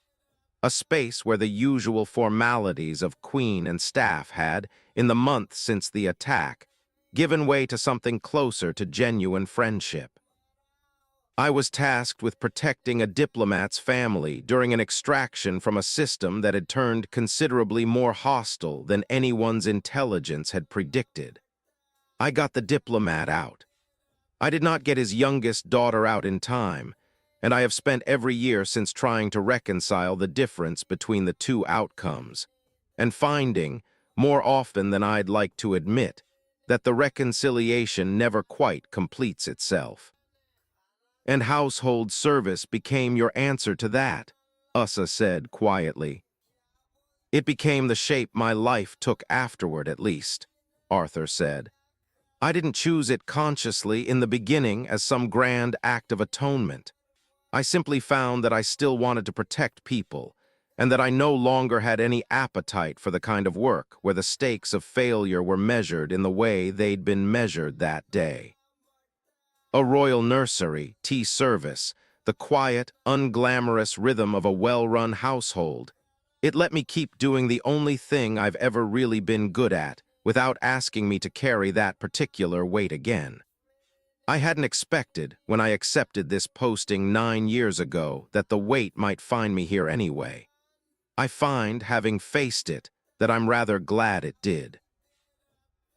a space where the usual formalities of Queen and staff had, in the months since the attack, given way to something closer to genuine friendship. "I was tasked with protecting a diplomat's family during an extraction from a system that had turned considerably more hostile than anyone's intelligence had predicted. I got the diplomat out. I did not get his youngest daughter out in time, and I have spent every year since trying to reconcile the difference between the two outcomes, and finding, more often than I'd like to admit, that the reconciliation never quite completes itself. And household service became your answer to that," Ussa said quietly. "It became the shape my life took afterward, at least," Arthur said. "I didn't choose it consciously in the beginning as some grand act of atonement. I simply found that I still wanted to protect people, and that I no longer had any appetite for the kind of work where the stakes of failure were measured in the way they'd been measured that day. A royal nursery, tea service, the quiet, unglamorous rhythm of a well-run household. It let me keep doing the only thing I've ever really been good at, without asking me to carry that particular weight again. I hadn't expected, when I accepted this posting 9 years ago, that the weight might find me here anyway. I find, having faced it, that I'm rather glad it did.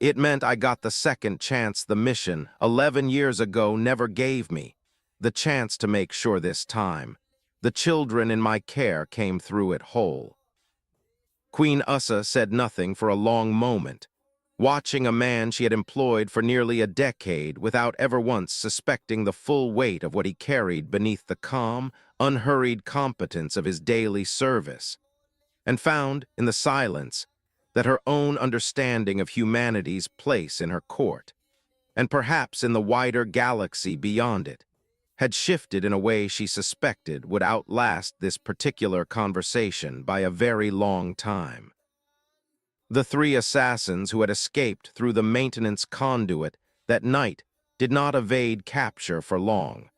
It meant I got the second chance the mission 11 years ago never gave me, the chance to make sure this time the children in my care came through it whole." Queen Ussa said nothing for a long moment, watching a man she had employed for nearly a decade without ever once suspecting the full weight of what he carried beneath the calm, unhurried competence of his daily service, and found, in the silence, that her own understanding of humanity's place in her court, and perhaps in the wider galaxy beyond it, had shifted in a way she suspected would outlast this particular conversation by a very long time. The three assassins who had escaped through the maintenance conduit that night did not evade capture for long.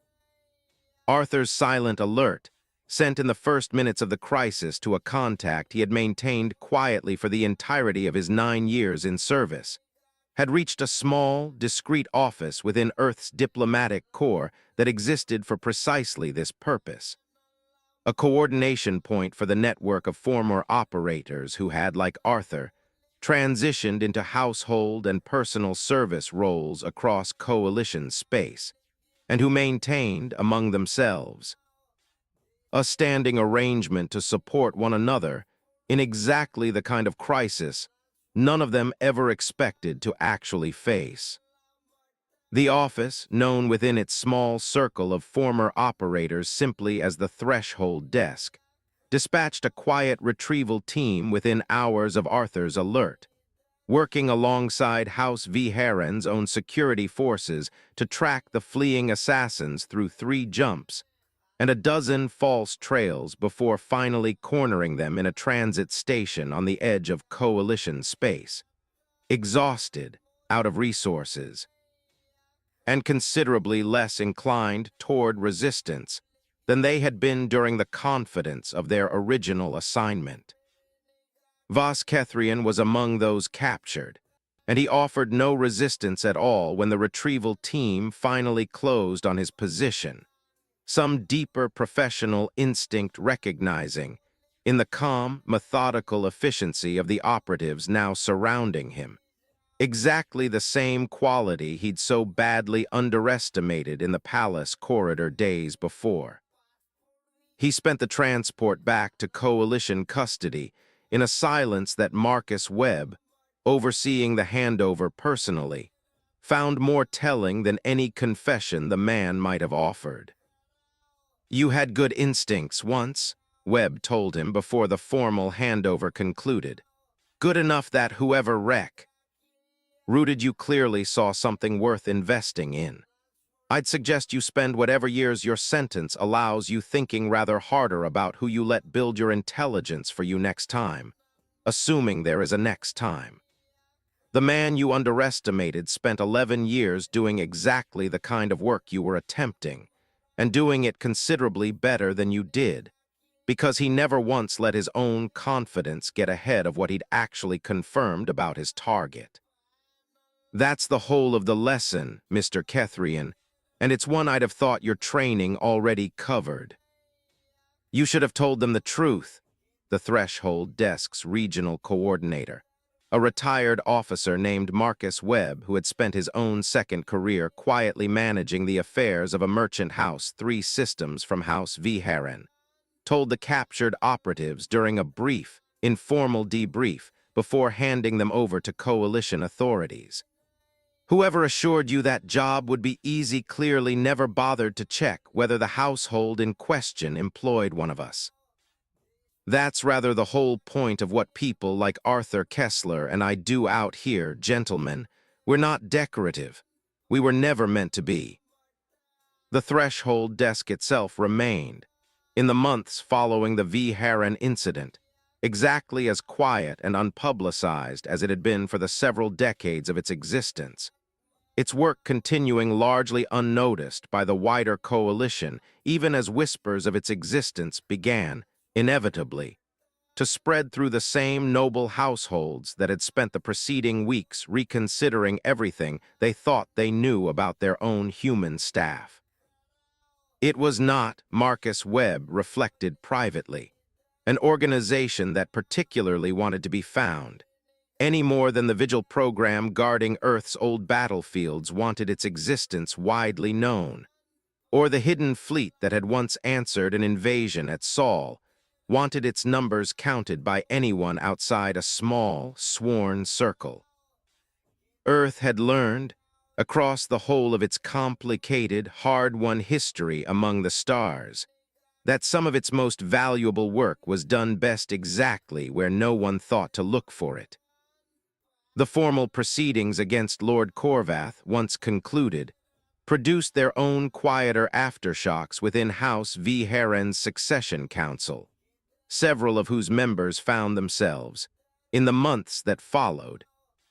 Arthur's silent alert, sent in the first minutes of the crisis to a contact he had maintained quietly for the entirety of his 9 years in service, had reached a small, discreet office within Earth's diplomatic corps that existed for precisely this purpose. A coordination point for the network of former operators who had, like Arthur, transitioned into household and personal service roles across Coalition space, and who maintained, among themselves, a standing arrangement to support one another in exactly the kind of crisis none of them ever expected to actually face. The office, known within its small circle of former operators simply as the threshold desk, dispatched a quiet retrieval team within hours of Arthur's alert, working alongside House V. Heron's own security forces to track the fleeing assassins through 3 jumps and a dozen false trails before finally cornering them in a transit station on the edge of Coalition space, exhausted, out of resources, and considerably less inclined toward resistance than they had been during the confidence of their original assignment. Vas Kethrian was among those captured, and he offered no resistance at all when the retrieval team finally closed on his position, some deeper professional instinct recognizing, in the calm, methodical efficiency of the operatives now surrounding him, exactly the same quality he'd so badly underestimated in the palace corridor days before. He spent the transport back to Coalition custody in a silence that Marcus Webb, overseeing the handover personally, found more telling than any confession the man might have offered. "You had good instincts once," Webb told him before the formal handover concluded. "Good enough that whoever rooted you clearly saw something worth investing in. I'd suggest you spend whatever years your sentence allows you thinking rather harder about who you let build your intelligence for you next time, assuming there is a next time. The man you underestimated spent 11 years doing exactly the kind of work you were attempting, and doing it considerably better than you did, because he never once let his own confidence get ahead of what he'd actually confirmed about his target. That's the whole of the lesson, Mr. Kethrian, and it's one I'd have thought your training already covered." "You should have told them the truth," the Threshold Desk's regional coordinator, a retired officer named Marcus Webb who had spent his own second career quietly managing the affairs of a merchant house 3 systems from House V. Heron, told the captured operatives during a brief, informal debrief before handing them over to Coalition authorities. "Whoever assured you that job would be easy clearly never bothered to check whether the household in question employed one of us. That's rather the whole point of what people like Arthur Kessler and I do out here, gentlemen. We're not decorative. We were never meant to be." The Threshold Desk itself remained, in the months following the V. Heron incident, exactly as quiet and unpublicized as it had been for the several decades of its existence, its work continuing largely unnoticed by the wider coalition even as whispers of its existence began, inevitably, to spread through the same noble households that had spent the preceding weeks reconsidering everything they thought they knew about their own human staff. It was not, Marcus Webb reflected privately, an organization that particularly wanted to be found, any more than the vigil program guarding Earth's old battlefields wanted its existence widely known, or the hidden fleet that had once answered an invasion at Sol wanted its numbers counted by anyone outside a small, sworn circle. Earth had learned, across the whole of its complicated, hard-won history among the stars, that some of its most valuable work was done best exactly where no one thought to look for it. The formal proceedings against Lord Corvath, once concluded, produced their own quieter aftershocks within House V. Heron's Succession Council, several of whose members found themselves, in the months that followed,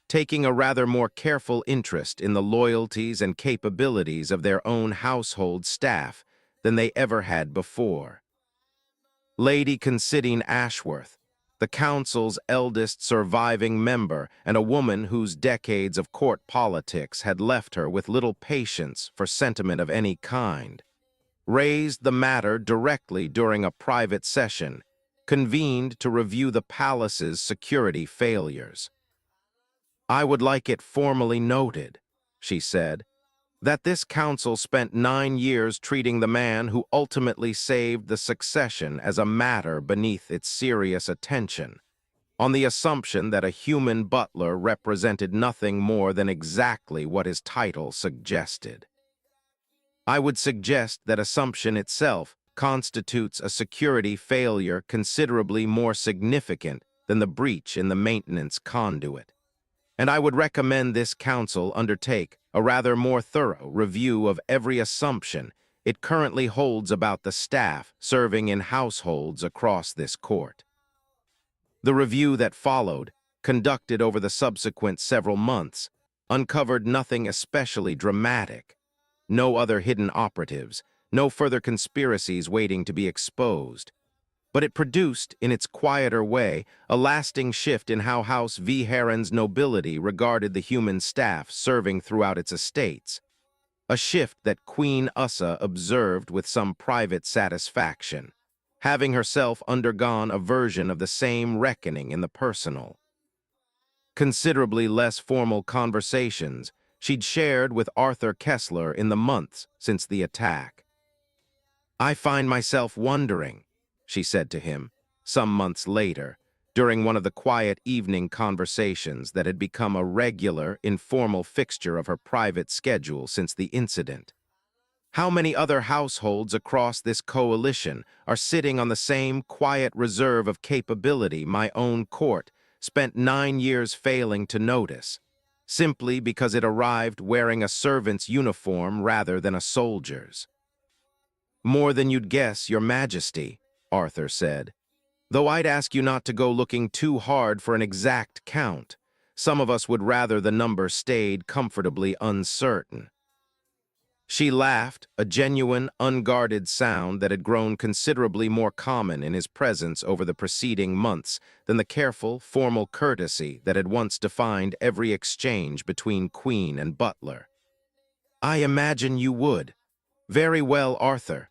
taking a rather more careful interest in the loyalties and capabilities of their own household staff than they ever had before. Lady Considine Ashworth, the council's eldest surviving member and a woman whose decades of court politics had left her with little patience for sentiment of any kind, raised the matter directly during a private session convened to review the palace's security failures. "I would like it formally noted," she said, "that this council spent 9 years treating the man who ultimately saved the succession as a matter beneath its serious attention, on the assumption that a human butler represented nothing more than exactly what his title suggested. I would suggest that assumption itself constitutes a security failure considerably more significant than the breach in the maintenance conduit, and I would recommend this council undertake a rather more thorough review of every assumption it currently holds about the staff serving in households across this court." The review that followed, conducted over the subsequent several months, uncovered nothing especially dramatic. No other hidden operatives, no further conspiracies waiting to be exposed. But it produced, in its quieter way, a lasting shift in how House V. Heron's nobility regarded the human staff serving throughout its estates, a shift that Queen Ussa observed with some private satisfaction, having herself undergone a version of the same reckoning in the personal. Considerably less formal conversations she'd shared with Arthur Kessler in the months since the attack. "I find myself wondering," she said to him, some months later, during one of the quiet evening conversations that had become a regular, informal fixture of her private schedule since the incident. "How many other households across this coalition are sitting on the same quiet reserve of capability my own court spent 9 years failing to notice, simply because it arrived wearing a servant's uniform rather than a soldier's?" "More than you'd guess, Your Majesty," Arthur said, "though I'd ask you not to go looking too hard for an exact count. Some of us would rather the number stayed comfortably uncertain." She laughed, a genuine, unguarded sound that had grown considerably more common in his presence over the preceding months than the careful, formal courtesy that had once defined every exchange between Queen and Butler. "I imagine you would. Very well, Arthur.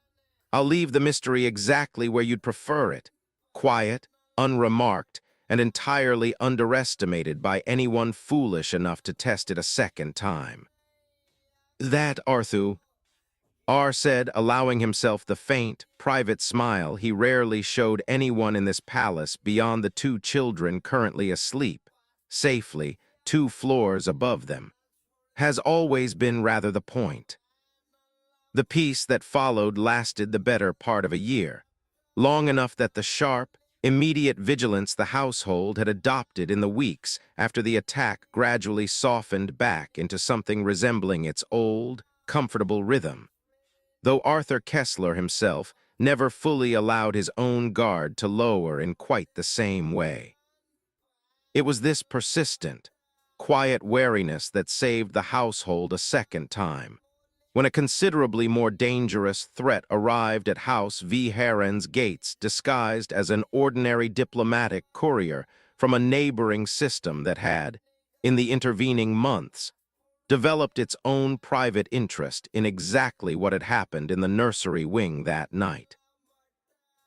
I'll leave the mystery exactly where you'd prefer it, quiet, unremarked, and entirely underestimated by anyone foolish enough to test it a second time." "That, Arthur," R said, allowing himself the faint, private smile he rarely showed anyone in this palace beyond the 2 children currently asleep, safely, 2 floors above them, "has always been rather the point." The peace that followed lasted the better part of a year, long enough that the sharp, immediate vigilance the household had adopted in the weeks after the attack gradually softened back into something resembling its old, comfortable rhythm, though Arthur Kessler himself never fully allowed his own guard to lower in quite the same way. It was this persistent, quiet wariness that saved the household a second time, when a considerably more dangerous threat arrived at House V. Heron's gates disguised as an ordinary diplomatic courier from a neighboring system that had, in the intervening months, developed its own private interest in exactly what had happened in the nursery wing that night.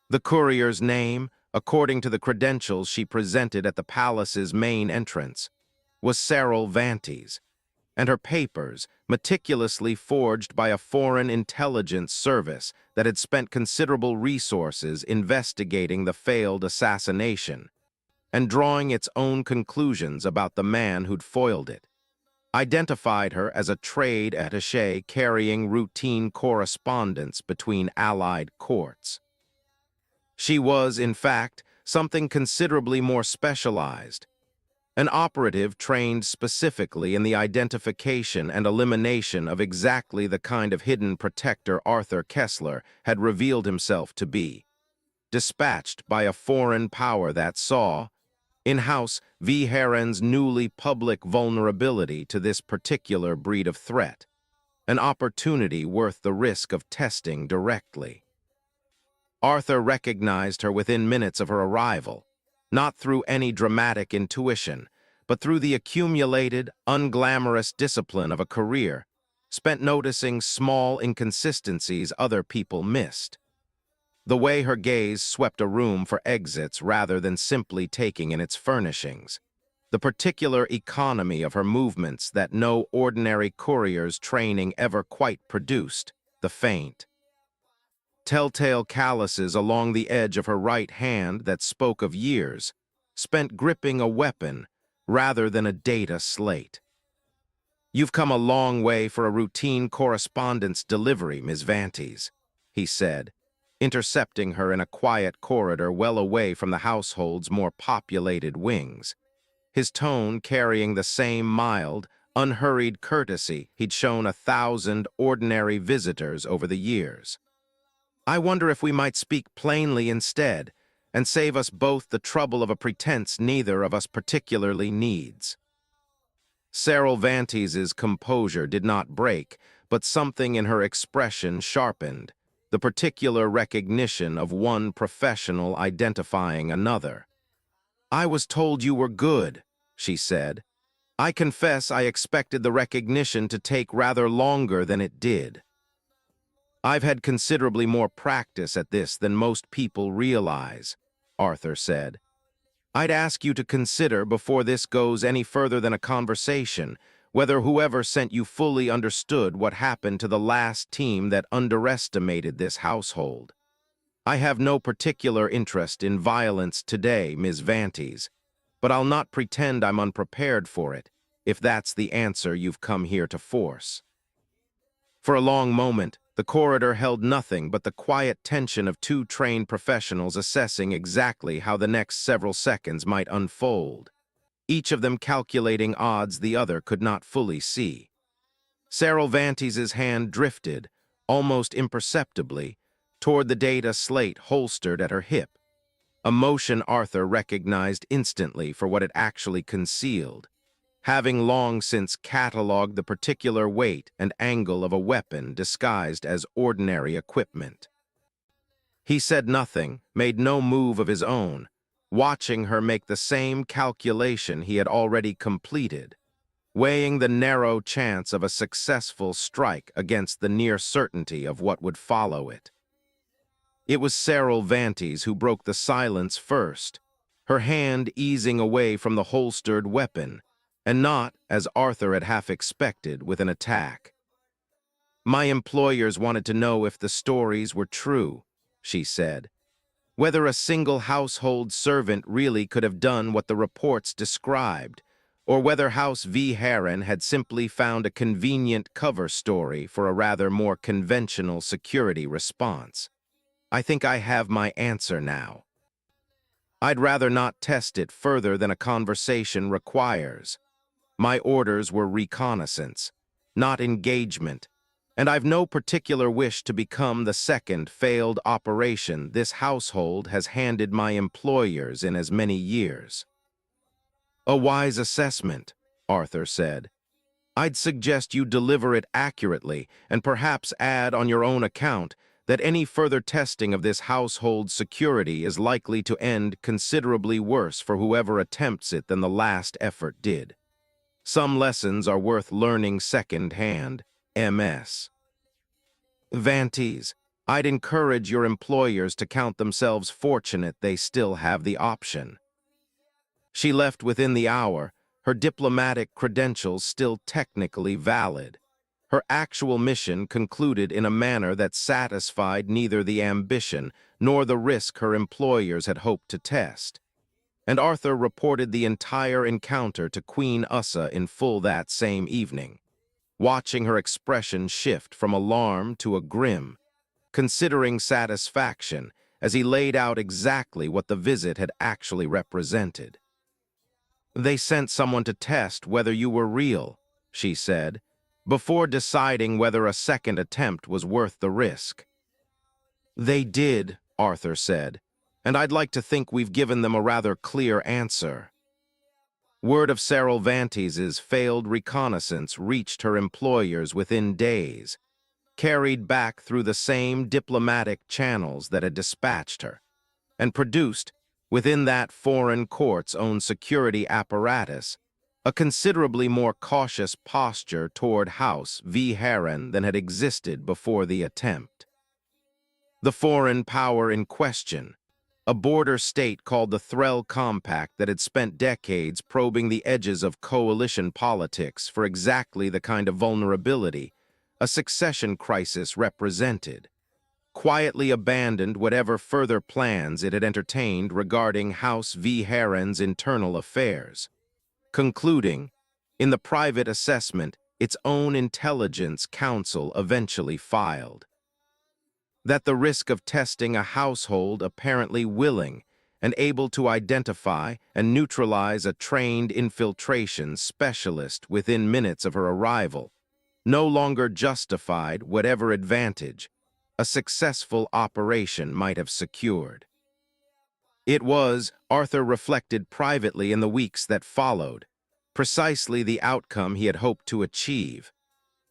The courier's name, according to the credentials she presented at the palace's main entrance, was Cyril Vantes, and her papers, meticulously forged by a foreign intelligence service that had spent considerable resources investigating the failed assassination and drawing its own conclusions about the man who'd foiled it, identified her as a trade attaché carrying routine correspondence between allied courts. She was, in fact, something considerably more specialized, An operative trained specifically in the identification and elimination of exactly the kind of hidden protector Arthur Kessler had revealed himself to be. Dispatched by a foreign power that saw, in-house, V. Heron's newly public vulnerability to this particular breed of threat, an opportunity worth the risk of testing directly. Arthur recognized her within minutes of her arrival, not through any dramatic intuition, but through the accumulated, unglamorous discipline of a career, spent noticing small inconsistencies other people missed. The way her gaze swept a room for exits rather than simply taking in its furnishings. The particular economy of her movements that no ordinary courier's training ever quite produced, the feint. Telltale calluses along the edge of her right hand that spoke of years, spent gripping a weapon rather than a data slate. "You've come a long way for a routine correspondence delivery, Ms. Vantes," he said, intercepting her in a quiet corridor well away from the household's more populated wings, his tone carrying the same mild, unhurried courtesy he'd shown 1,000 ordinary visitors over the years. "I wonder if we might speak plainly instead, and save us both the trouble of a pretense neither of us particularly needs." Cyril Vantes's composure did not break, but something in her expression sharpened, the particular recognition of one professional identifying another. "I was told you were good," she said. "I confess I expected the recognition to take rather longer than it did." "I've had considerably more practice at this than most people realize," Arthur said. "I'd ask you to consider before this goes any further than a conversation, whether whoever sent you fully understood what happened to the last team that underestimated this household. I have no particular interest in violence today, Ms. Vantes, but I'll not pretend I'm unprepared for it, if that's the answer you've come here to force." For a long moment, the corridor held nothing but the quiet tension of two trained professionals assessing exactly how the next several seconds might unfold, each of them calculating odds the other could not fully see. Cyril Vantes's hand drifted, almost imperceptibly, toward the data slate holstered at her hip, a motion Arthur recognized instantly for what it actually concealed, having long since catalogued the particular weight and angle of a weapon disguised as ordinary equipment. He said nothing, made no move of his own, watching her make the same calculation he had already completed, weighing the narrow chance of a successful strike against the near certainty of what would follow it. It was Cyril Vantes who broke the silence first, her hand easing away from the holstered weapon, and not, as Arthur had half expected, with an attack. "My employers wanted to know if the stories were true," she said. "Whether a single household servant really could have done what the reports described, or whether House V. Heron had simply found a convenient cover story for a rather more conventional security response. I think I have my answer now. I'd rather not test it further than a conversation requires. My orders were reconnaissance, not engagement, and I've no particular wish to become the second failed operation this household has handed my employers in as many years." "A wise assessment," Arthur said. "I'd suggest you deliver it accurately and perhaps add on your own account that any further testing of this household's security is likely to end considerably worse for whoever attempts it than the last effort did. Some lessons are worth learning second-hand, MS. Vantes, I'd encourage your employers to count themselves fortunate they still have the option." She left within the hour, her diplomatic credentials still technically valid. Her actual mission concluded in a manner that satisfied neither the ambition nor the risk her employers had hoped to test. And Arthur reported the entire encounter to Queen Ussa in full that same evening, watching her expression shift from alarm to a grim, considering satisfaction as he laid out exactly what the visit had actually represented. They sent someone to test whether you were real, she said, before deciding whether a second attempt was worth the risk. They did, Arthur said, and I'd like to think we've given them a rather clear answer. Word of Cyril Vantes' failed reconnaissance reached her employers within days, carried back through the same diplomatic channels that had dispatched her, and produced, within that foreign court's own security apparatus, a considerably more cautious posture toward House V. Heron than had existed before the attempt. The foreign power in question, a border state called the Threll Compact that had spent decades probing the edges of coalition politics for exactly the kind of vulnerability a succession crisis represented, quietly abandoned whatever further plans it had entertained regarding House V. Heron's internal affairs, concluding, in the private assessment its own intelligence council eventually filed, that the risk of testing a household apparently willing and able to identify and neutralize a trained infiltration specialist within minutes of her arrival no longer justified whatever advantage a successful operation might have secured. It was, Arthur reflected privately in the weeks that followed, precisely the outcome he had hoped to achieve.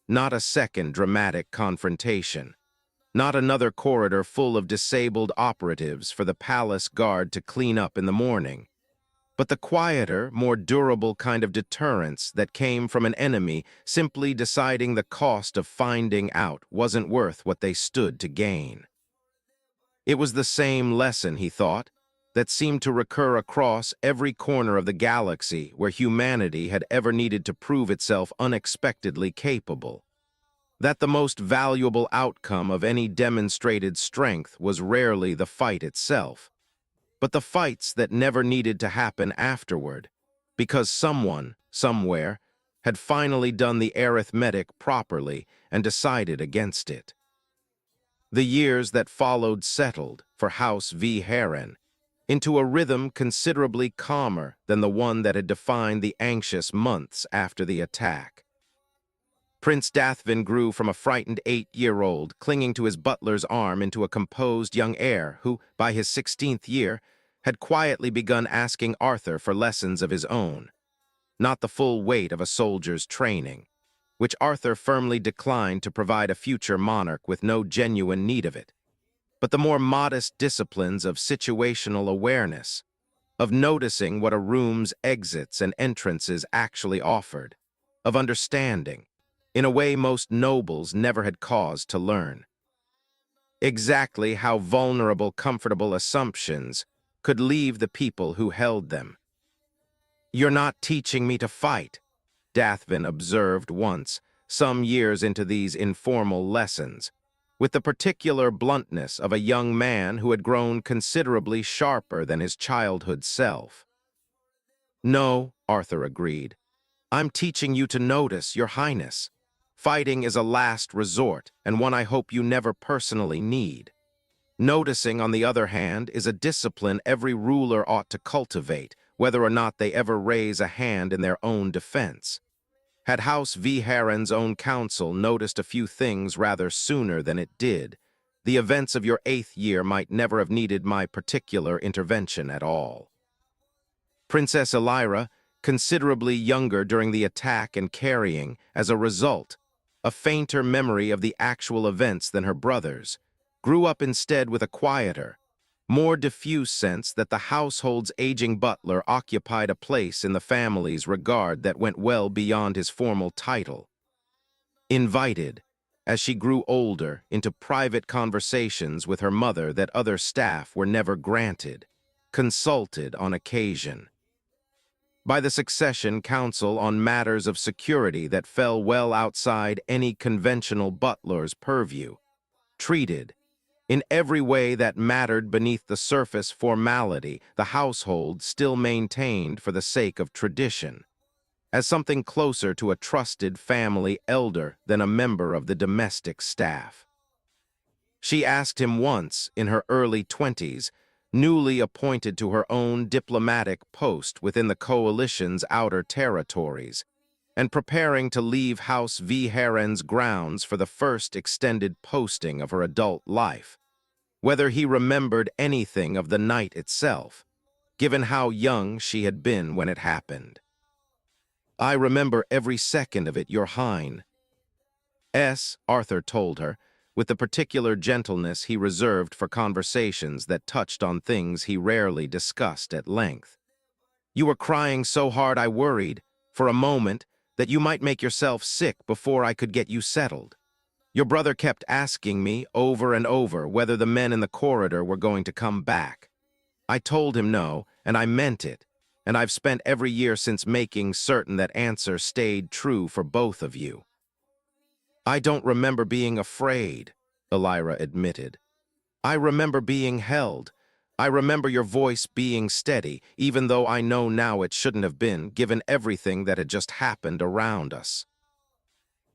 Not a second dramatic confrontation. Not another corridor full of disabled operatives for the palace guard to clean up in the morning, but the quieter, more durable kind of deterrence that came from an enemy simply deciding the cost of finding out wasn't worth what they stood to gain. It was the same lesson, he thought, that seemed to recur across every corner of the galaxy where humanity had ever needed to prove itself unexpectedly capable. That the most valuable outcome of any demonstrated strength was rarely the fight itself, but the fights that never needed to happen afterward, because someone, somewhere, had finally done the arithmetic properly and decided against it. The years that followed settled, for House V. Heron, into a rhythm considerably calmer than the one that had defined the anxious months after the attack. Prince Dathvin grew from a frightened 8-year-old clinging to his butler's arm into a composed young heir who, by his 16th year, had quietly begun asking Arthur for lessons of his own, not the full weight of a soldier's training, which Arthur firmly declined to provide a future monarch with no genuine need of it, but the more modest disciplines of situational awareness, of noticing what a room's exits and entrances actually offered, of understanding, in a way most nobles never had cause to learn, exactly how vulnerable comfortable assumptions could leave the people who held them. "You're not teaching me to fight," Dathvin observed once, some years into these informal lessons, with the particular bluntness of a young man who had grown considerably sharper than his childhood self. "No," Arthur agreed. "I'm teaching you to notice, Your Highness. Fighting is a last resort, and one I hope you never personally need. Noticing, on the other hand, is a discipline every ruler ought to cultivate, whether or not they ever raise a hand in their own defense. Had House V. Heron's own council noticed a few things rather sooner than it did, the events of your 8th year might never have needed my particular intervention at all." Princess Elira, considerably younger during the attack and carrying, as a result, a fainter memory of the actual events than her brothers, grew up instead with a quieter, more diffuse sense that the household's aging butler occupied a place in the family's regard that went well beyond his formal title. Invited, as she grew older, into private conversations with her mother that other staff were never granted, consulted on occasion. By the succession council on matters of security that fell well outside any conventional butler's purview, treated, in every way that mattered beneath the surface formality the household still maintained for the sake of tradition, as something closer to a trusted family elder than a member of the domestic staff. She asked him once, in her early 20s, newly appointed to her own diplomatic post within the coalition's outer territories, and preparing to leave House V. Heron's grounds for the first extended posting of her adult life. Whether he remembered anything of the night itself, given how young she had been when it happened. "I remember every second of it, Your Highness," Arthur told her, with the particular gentleness he reserved for conversations that touched on things he rarely discussed at length. "You were crying so hard I worried, for a moment, that you might make yourself sick before I could get you settled. Your brother kept asking me over and over whether the men in the corridor were going to come back. I told him no, and I meant it, and I've spent every year since making certain that answer stayed true for both of you." "I don't remember being afraid," Elira admitted. "I remember being held. I remember your voice being steady, even though I know now it shouldn't have been, given everything that had just happened around us.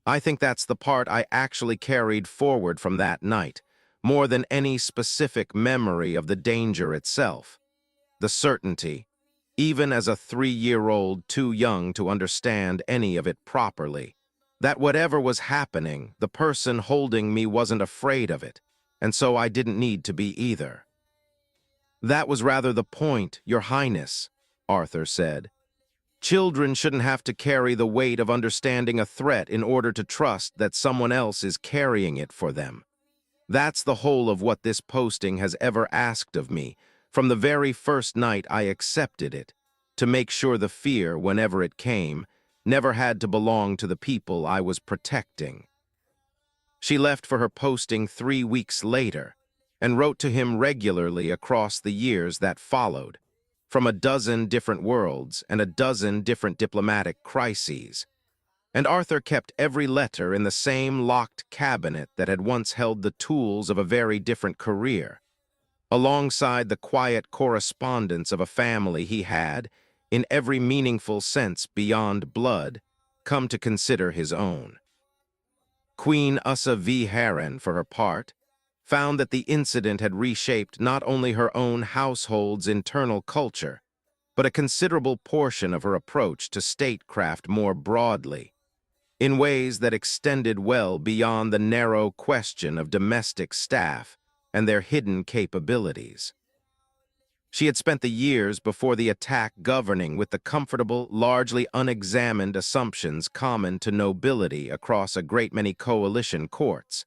I think that's the part I actually carried forward from that night, more than any specific memory of the danger itself. The certainty, even as a 3-year-old too young to understand any of it properly, that whatever was happening, the person holding me wasn't afraid of it, and so I didn't need to be either." "That was rather the point, Your Highness," Arthur said. "Children shouldn't have to carry the weight of understanding a threat in order to trust that someone else is carrying it for them. That's the whole of what this posting has ever asked of me, from the very first night I accepted it, to make sure the fear, whenever it came, never had to belong to the people I was protecting." She left for her posting 3 weeks later, and wrote to him regularly across the years that followed, from a dozen different worlds and a dozen different diplomatic crises. And Arthur kept every letter in the same locked cabinet that had once held the tools of a very different career, alongside the quiet correspondence of a family he had, in every meaningful sense beyond blood, come to consider his own. Queen Ussa V. Heron, for her part, found that the incident had reshaped not only her own household's internal culture, but a considerable portion of her approach to statecraft more broadly, in ways that extended well beyond the narrow question of domestic staff and their hidden capabilities. She had spent the years before the attack governing with the comfortable, largely unexamined assumptions common to nobility across a great many coalition courts.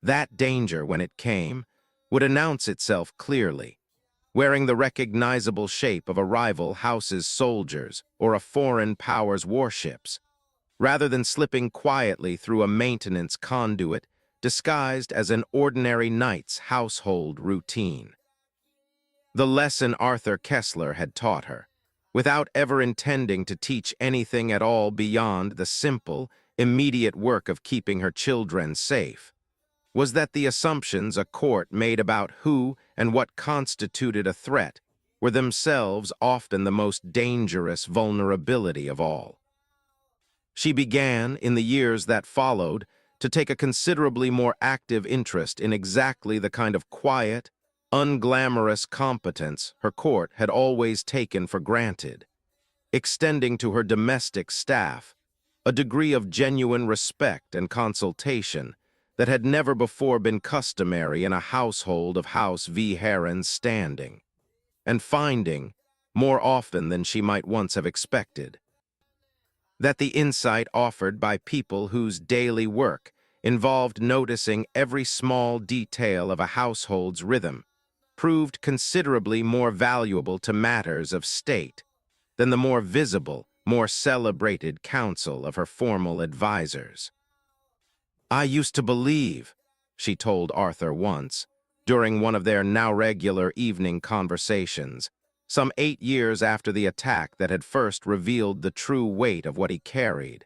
That danger, when it came, would announce itself clearly, wearing the recognizable shape of a rival house's soldiers or a foreign power's warships, rather than slipping quietly through a maintenance conduit disguised as an ordinary night's household routine. The lesson Arthur Kessler had taught her, without ever intending to teach anything at all beyond the simple, immediate work of keeping her children safe, was that the assumptions a court made about who and what constituted a threat were themselves often the most dangerous vulnerability of all. She began, in the years that followed, to take a considerably more active interest in exactly the kind of quiet, unglamorous competence her court had always taken for granted, extending to her domestic staff a degree of genuine respect and consultation that had never before been customary in a household of House V. Heron's standing, and finding, more often than she might once have expected, that the insight offered by people whose daily work involved noticing every small detail of a household's rhythm proved considerably more valuable to matters of state than the more visible, more celebrated counsel of her formal advisors. "I used to believe," she told Arthur once, during one of their now regular evening conversations, some 8 years after the attack that had first revealed the true weight of what he carried,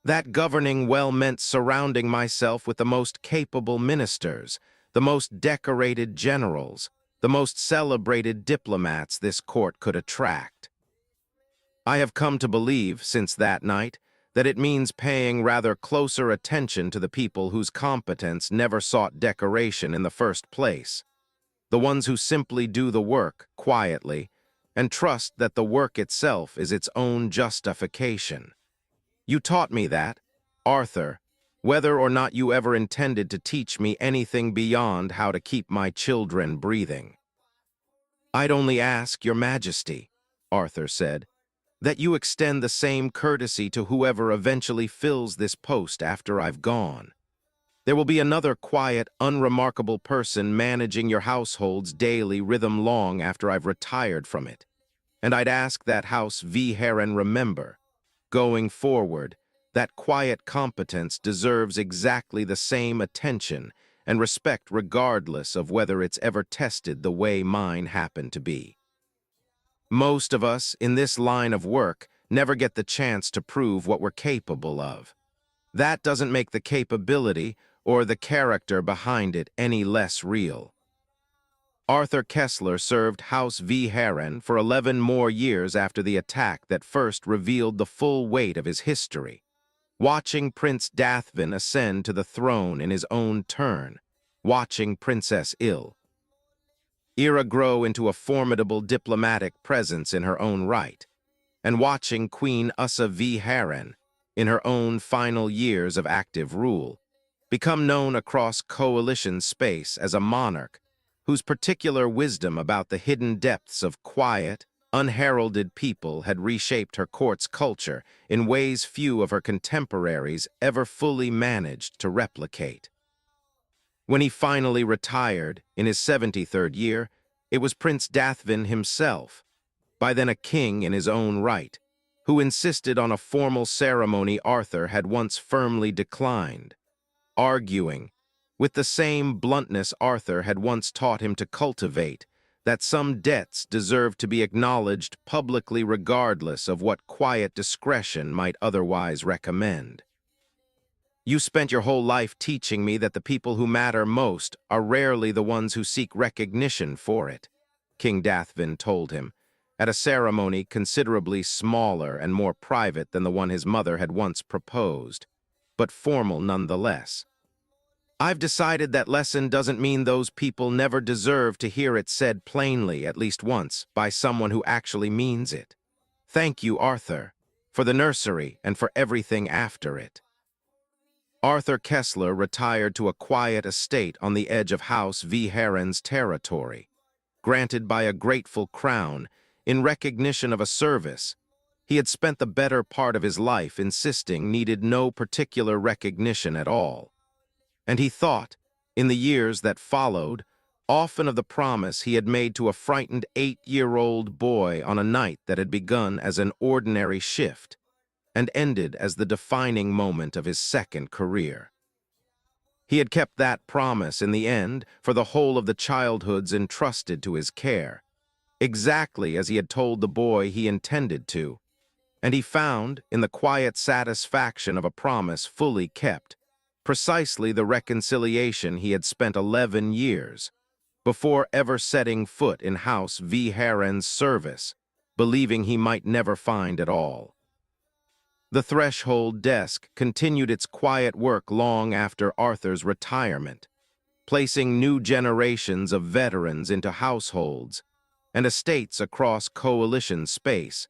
"that governing well meant surrounding myself with the most capable ministers, the most decorated generals, the most celebrated diplomats this court could attract. I have come to believe, since that night, that it means paying rather closer attention to the people whose competence never sought decoration in the first place, the ones who simply do the work quietly and trust that the work itself is its own justification. You taught me that, Arthur, whether or not you ever intended to teach me anything beyond how to keep my children breathing. I'd only ask, Your Majesty, Arthur said, that you extend the same courtesy to whoever eventually fills this post after I've gone. There will be another quiet, unremarkable person managing your household's daily rhythm long after I've retired from it. And I'd ask that House V. Heron remember, going forward, that quiet competence deserves exactly the same attention and respect regardless of whether it's ever tested the way mine happened to be. Most of us in this line of work never get the chance to prove what we're capable of. That doesn't make the capability or the character behind it any less real. Arthur Kessler served House V. Heron for 11 more years after the attack that first revealed the full weight of his history, watching Prince Dathvin ascend to the throne in his own turn, watching Princess Ira grow into a formidable diplomatic presence in her own right, and watching Queen Ussa V. Heron, in her own final years of active rule, become known across coalition space as a monarch whose particular wisdom about the hidden depths of quiet, unheralded people had reshaped her court's culture in ways few of her contemporaries ever fully managed to replicate. When he finally retired, in his 73rd year, it was Prince Dathvin himself, by then a king in his own right, who insisted on a formal ceremony Arthur had once firmly declined, arguing, with the same bluntness Arthur had once taught him to cultivate, that some debts deserved to be acknowledged publicly regardless of what quiet discretion might otherwise recommend. You spent your whole life teaching me that the people who matter most are rarely the ones who seek recognition for it, King Dathvin told him, at a ceremony considerably smaller and more private than the one his mother had once proposed, but formal nonetheless. I've decided that lesson doesn't mean those people never deserve to hear it said plainly at least once by someone who actually means it. Thank you, Arthur, for the nursery and for everything after it. Arthur Kessler retired to a quiet estate on the edge of House V. Heron's territory, granted by a grateful crown in recognition of a service he had spent the better part of his life insisting needed no particular recognition at all. And he thought, in the years that followed, often of the promise he had made to a frightened 8-year-old boy on a night that had begun as an ordinary shift and ended as the defining moment of his second career. He had kept that promise in the end for the whole of the childhoods entrusted to his care, exactly as he had told the boy he intended to, and he found, in the quiet satisfaction of a promise fully kept, precisely the reconciliation he had spent 11 years, before ever setting foot in House V. Heron's service, believing he might never find at all. The threshold desk continued its quiet work long after Arthur's retirement, placing new generations of veterans into households and estates across coalition space,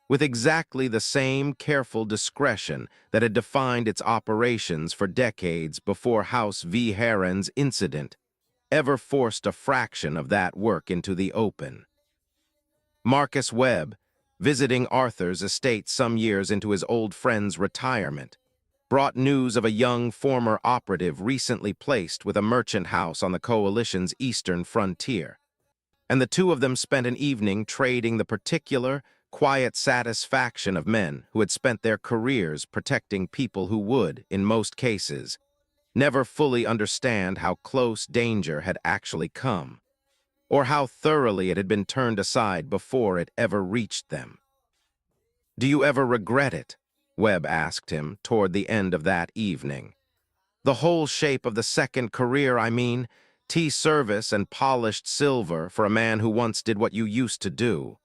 with exactly the same careful discretion that had defined its operations for decades before House V. Heron's incident ever forced a fraction of that work into the open. Marcus Webb, visiting Arthur's estate some years into his old friend's retirement, brought news of a young former operative recently placed with a merchant house on the coalition's eastern frontier, and the two of them spent an evening trading the particular, quiet satisfaction of men who had spent their careers protecting people who would, in most cases, never fully understand how close danger had actually come, or how thoroughly it had been turned aside before it ever reached them. "Do you ever regret it?" Webb asked him toward the end of that evening. "The whole shape of the second career, I mean, tea-service and polished silver for a man who once did what you used to do."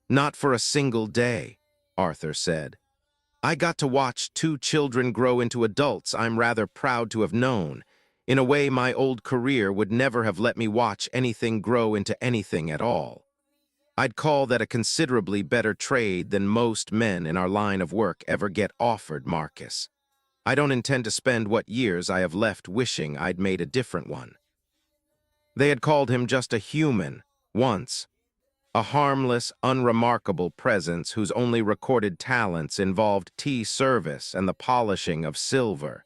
"Not for a single day," Arthur said. "I got to watch 2 children grow into adults I'm rather proud to have known, In a way, my old career would never have let me watch anything grow into anything at all. I'd call that a considerably better trade than most men in our line of work ever get offered, Marcus. I don't intend to spend what years I have left wishing I'd made a different one. They had called him just a human, once, a harmless, unremarkable presence whose only recorded talents involved tea service and the polishing of silver.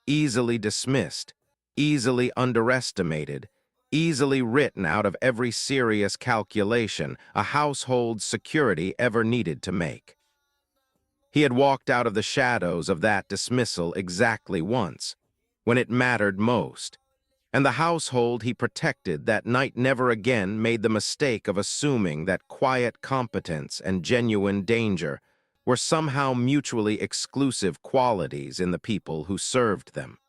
Easily dismissed, easily underestimated, easily written out of every serious calculation a household security ever needed to make. He had walked out of the shadows of that dismissal exactly once, when it mattered most, and the household he protected that night never again made the mistake of assuming that quiet competence and genuine danger were somehow mutually exclusive qualities in the people who served them.